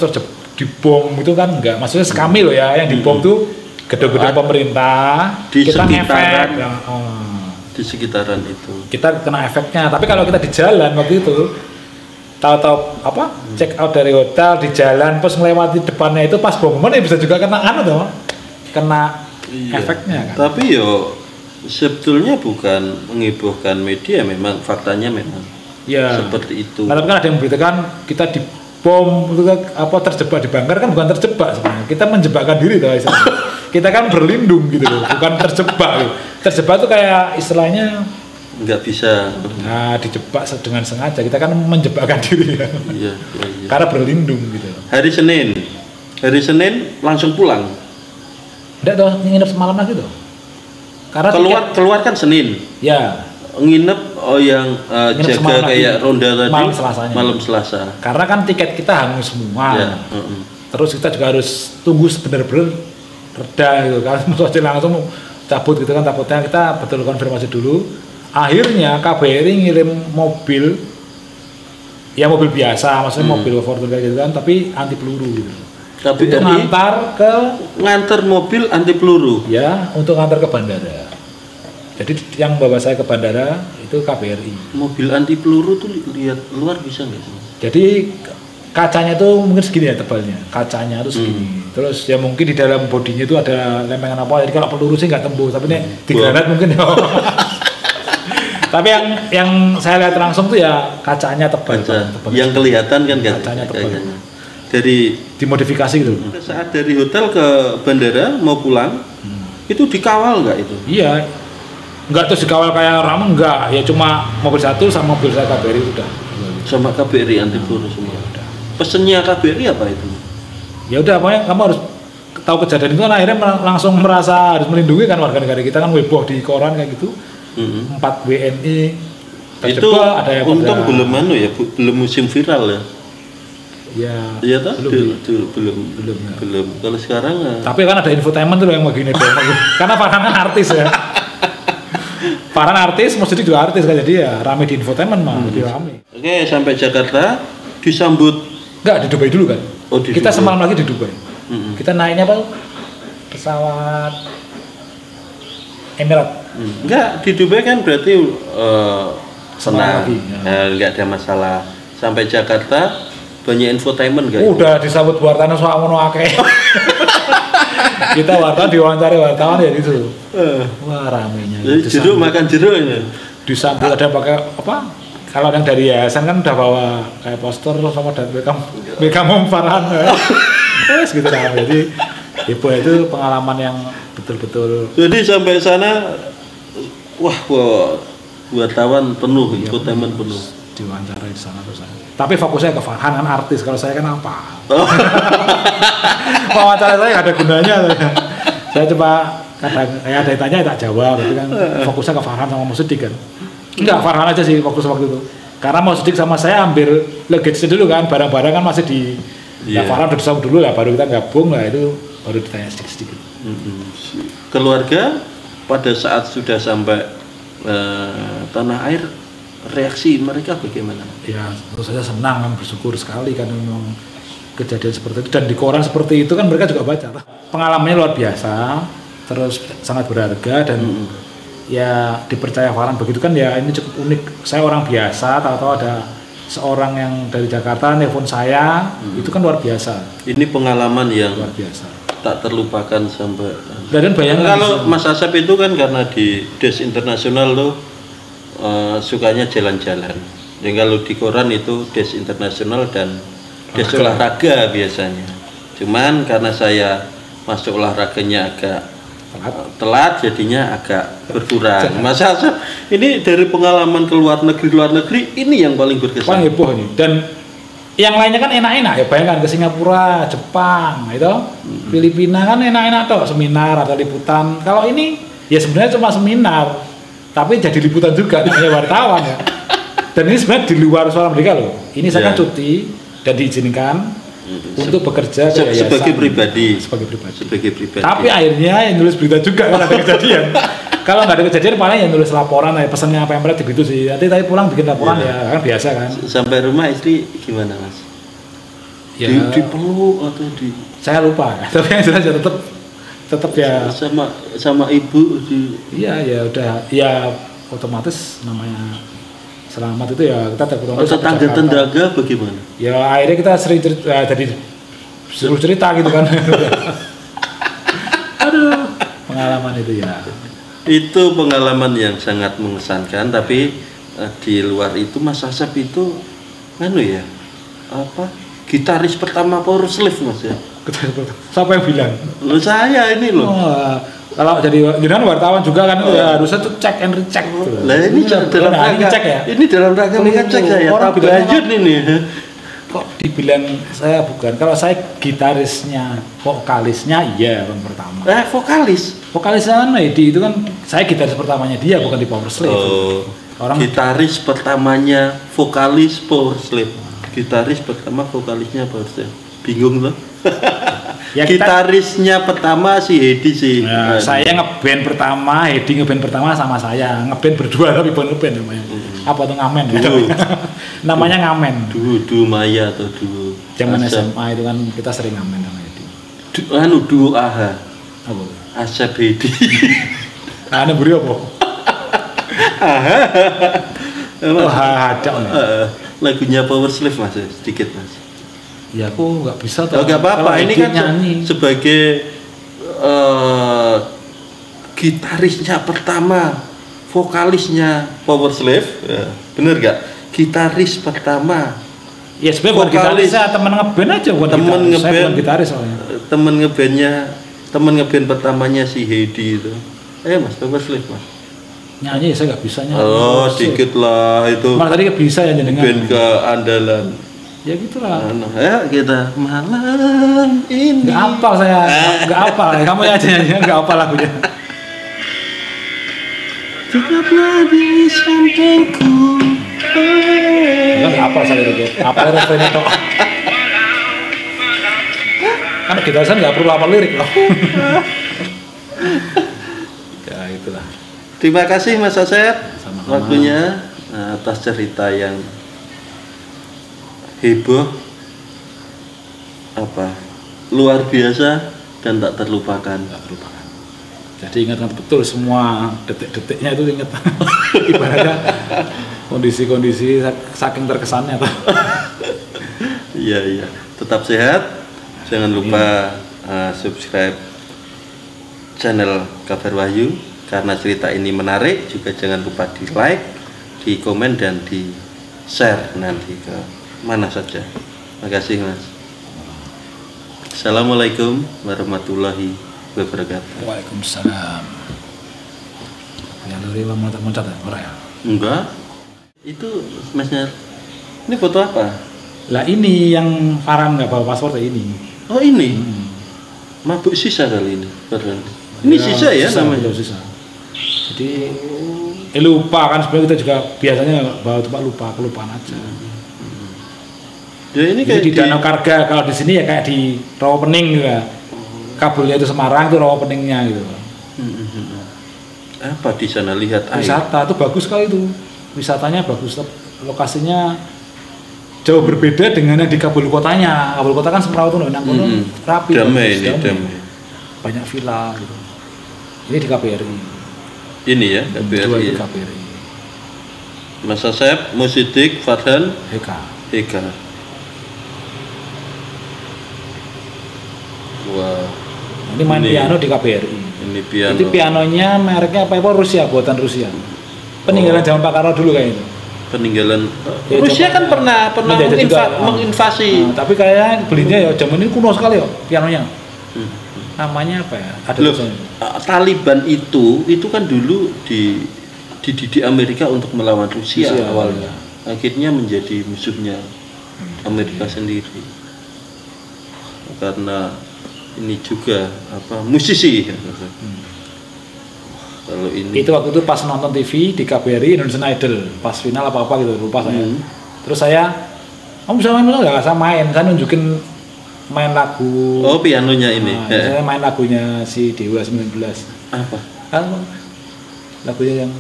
dibom itu kan enggak. Maksudnya sekami loh ya yang dibom tuh gedung-gedung pemerintah di kita sekitaran ngefek di sekitaran itu. Kita kena efeknya. Tapi kalau kita di jalan waktu itu tahu-tahu check out dari hotel di jalan pas melewati depannya itu pas bom ya bisa juga kena kena efeknya kan. Tapi sebetulnya bukan menghebohkan media, memang faktanya memang seperti itu. Nah, tapi kan ada yang memberitakan kita dibom itu terjebak di bunker, kan bukan terjebak sebenarnya. Kita menjebakkan diri tuh kita kan berlindung gitu loh, bukan terjebak gitu. Terjebak tuh kayak istilahnya nggak bisa dijebak dengan sengaja, kita kan menjebakkan diri kan. Iya. Karena berlindung gitu. Hari Senin langsung pulang. Enggak toh, nginep semalam lagi toh. Karena keluar kan Senin. Ya. Nginep yang jaga kayak ronda tadi malam Selasa. Karena kan tiket kita hangus semua. Ya. Terus kita juga harus tunggu benar-benar reda gitu kan. Maksudnya langsung cabut gitu kan, takutnya kita betul konfirmasi dulu. Akhirnya KBRI ngirim mobil biasa, maksudnya mobil Fortuner gitu kan, tapi anti peluru gitu. Tapi untuk ngantar mobil anti peluru. Ya, untuk ngantar ke bandara. Jadi yang bawa saya ke bandara itu KBRI. Mobil anti peluru tuh lihat luar bisa nggak sih? Jadi kacanya tuh mungkin segini ya tebalnya, kacanya tuh segini. Terus ya mungkin di dalam bodinya itu ada lempengan apa. Jadi kalau peluru sih nggak tembus, tapi nih di granat mungkin ya. Tapi yang saya lihat langsung tuh ya kacanya tebal. Yang kelihatan kan kacanya tebal. Dari dimodifikasi gitu. Saat dari hotel ke bandara mau pulang, itu dikawal nggak itu? Iya, nggak terus dikawal kayak ramen nggak. Ya cuma mobil satu sama mobil saya KBRI udah. Sama KBRI anti peluru semua. Pesennya KBRI apa itu? Ya udah, pokoknya kamu harus tahu kejadian itu kan akhirnya langsung merasa harus melindungi kan warga negara kita kan heboh di koran kayak gitu. 4 WNI itu ada yang untung belum musim viral ya. Iya toh? Belum. Kalau sekarang tapi kan ada infotainment tuh yang begini tuh. Karena Farhan kan artis ya. Farhan artis, maksudnya juga artis kan, jadi ya rame di infotainment mah, lebih rame. Oke, sampai Jakarta disambut. Enggak, di Dubai dulu kan. Kita Dubai. semalam lagi di Dubai. Kita naiknya pesawat Emirat. Enggak, di Dubai kan berarti senang, enggak ada masalah. Sampai Jakarta banyak infotainment guys. Udah disambut wartawan soal mono akeh. Kita wartawan diwawancara wartawan ya gitu. Wah ramenya. Jeruk makan jeruk ya. Disambut ada pakai apa? Kalau yang dari yayasan kan udah bawa kayak poster sama dan Beckham Farhan. Terus gitu lah. Jadi itu pengalaman yang betul-betul. Jadi sampai sana wah wartawan penuh, infotainment penuh. diwawancarai di sana terus saya. Tapi fokusnya ke Farhan kan artis, kalau saya kan apa? Wawancara saya nggak ada gunanya. Saya coba kadang ada ditanya tak jawab, tapi kan fokusnya ke Farhan sama Mo Sidik kan. Enggak, Farhan aja sih fokus waktu itu. Karena Mo Sidik sama saya ambil luggage dulu kan, barang-barang kan masih di Farhan udah disambut dulu lah, baru kita gabung lah, itu baru ditanya sedikit-sedikit. Keluarga pada saat sudah sampai tanah air, reaksi mereka bagaimana? Ya tentu saja senang kan, bersyukur sekali kan memang kejadian seperti itu, dan di koran seperti itu kan mereka juga baca. Pengalamannya luar biasa, terus sangat berharga, dan ya dipercaya Farhan begitu kan, ya ini cukup unik. Saya orang biasa, tahu-tahu ada seorang yang dari Jakarta nelpon saya, itu kan luar biasa. Ini pengalaman yang luar biasa, tak terlupakan sampai. Dan bayangkan kalau Mas Asep itu kan karena di Des Internasional tuh sukanya jalan-jalan. Jadi kalau di koran itu Des Internasional dan Des olahraga biasanya. Cuman karena saya masuk olahraganya agak telat, jadinya agak berkurang. Mas Asep ini dari pengalaman ke luar negeri ini yang paling berkesan. Paling heboh nih. Dan yang lainnya kan enak-enak ya, bayangkan ke Singapura, Jepang, itu Filipina kan enak-enak toh, seminar atau liputan. Kalau ini ya sebenarnya cuma seminar, tapi jadi liputan juga, namanya wartawan ya. Dan ini sebenarnya di luar Suara Merdeka loh. Ini saya kan cuti dan diizinkan untuk bekerja ke yayasan. Sebagai pribadi. Tapi akhirnya yang nulis berita juga kalau ada kejadian. Kalau nggak ada kejadian paling yang nulis laporan, pesannya apa yang berat begitu sih. Nanti tadi pulang bikin laporan ya kan biasa kan. Sampai rumah istri gimana Mas? Ya, dipeluk atau di? Saya lupa, tapi yang jelas ya tetap ya. Sama ibu di? Iya ya udah, ya otomatis namanya selamat itu ya kita terputus. Tetangga bagaimana? Ya akhirnya kita sering cerita, jadi suruh cerita gitu kan. Aduh, pengalaman itu ya. Itu pengalaman yang sangat mengesankan, tapi di luar itu Mas Asep itu gitaris pertama Power Slave Mas ya. Siapa yang bilang? Saya ini loh. Kalau jadi jangan wartawan juga kan ya harusnya tuh cek and recheck gitu. Lah ini dalam rangka cek ya. Ini dalam rangka mengecek saya. Tabayun ini. Kok dibilang saya bukan. Kalau saya gitarisnya, vokalisnya iya yang pertama. Vokalisnya Edi itu kan saya gitaris pertamanya dia, bukan di Power Slave. Orang gitaris pertamanya vokalis Power Slave. Gitaris pertama vokalisnya Power Slave. Bingung loh. Ya, gitarisnya pertama si Hedi sih. Ya, saya ngeband pertama, Hedi ngeband pertama sama saya. Ngeband berdua tapi bukan ngeband namanya. Apa tuh ngamen ya? Namanya ngamen. Duo Maya atau duo. Zaman SMA itu kan kita sering ngamen sama Hedi. Duo AHA. Apa? Asep Hedi. Ane beri apa? AHA. Ada nih. Lagunya Power Slave Mas, sedikit Mas. Ya aku nggak bisa tahu. Nggak apa-apa, ini kan nyanyi. Sebagai gitarisnya pertama, vokalisnya Power Slave, bener nggak? Gitaris pertama. Ya sebenarnya bukan gitarisnya, temen ngeband aja bukan gitaris. Saya bukan gitaris soalnya. Temen ngeband pertamanya si Hedi itu. Mas, Power Slave Mas. Nyanyi saya nggak bisa nyanyi. Oh, dikit lah itu. Mas tadi bisa ya jenengan. Band keandalan. Ya gitulah. Ya kita malam ini. Nggak hafal saya, nggak hafal. Kamu aja nyanyi, nggak hafal lagunya. Tetaplah di sampingku. Nggak hafal saya itu. Apa refrennya toh? Karena kita kan nggak perlu hafal lirik loh. Ya itulah. Terima kasih Mas Asep waktunya atas cerita yang heboh, luar biasa dan tak terlupakan. Jadi ingat betul semua detik-detiknya itu ingat. Ibaratnya kondisi-kondisi saking terkesannya. Iya. Tetap sehat. Jangan lupa subscribe channel Kabar Wahyu karena cerita ini menarik. Juga jangan lupa di like, di komen dan di share nanti ke mana saja. Terima kasih Mas. Assalamualaikum warahmatullahi wabarakatuh. Waalaikumsalam. Ya lari loncat ya, ora ya? Enggak. Itu Masnya Ini foto apa? Lah ini yang Farhan nggak bawa paspor ini. Oh ini. Mabuk sisa kali ini. Ini sisa ya namanya. Sisa. Jadi lupa kan sebenarnya kita juga biasanya bawa cuma kelupaan aja. Ya ini kayak di Danau Karga, kalau di sini ya kayak di Rawapening gitu ya. Kabelnya itu Semarang itu Rawapeningnya gitu. Apa di sana lihat air? Wisata itu bagus sekali itu. Wisatanya bagus, lokasinya jauh berbeda dengan yang di Kabul kotanya. Kabul kota kan Semeraut itu nang kono rapi. Damai ini, damai. Banyak villa gitu. Ini di KBRI. Ini ya, KBRI. Di KBRI. Mas Asep, Musidik, Farhan, Heka. Wah. Ini main piano di KBRI. Ini piano. Itu pianonya mereknya apa? Rusia, buatan Rusia. Peninggalan zaman Pak Karno dulu kayak itu. Peninggalan Ya, Rusia kan pernah menginvasi. Tapi kayaknya belinya ya zaman ini kuno sekali ya pianonya. Namanya apa ya? Ada Taliban itu kan dulu dididik Amerika untuk melawan Rusia awalnya. Akhirnya menjadi musuhnya Amerika sendiri. Karena ini juga musisi. Kalau ini itu waktu itu pas nonton TV di KBRI Indonesian Idol pas final apa gitu lupa saya. Terus saya kamu bisa main nggak? Saya main, saya nunjukin main lagu. Oh pianonya ini. Saya main lagunya si Dewa 19. Apa? Lagunya yang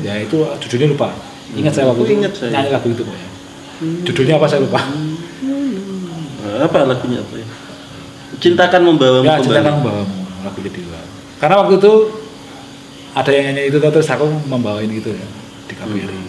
ya itu judulnya lupa. Ingat saya waktu itu nyanyi lagu itu pokoknya. Judulnya apa saya lupa. Apa lagunya apa ya? Cintakan Membawamu. Ya, Cintakan Membawamu, lagunya Dewa. Karena waktu itu ada yang nyanyi itu terus aku membawain gitu ya di KBRI.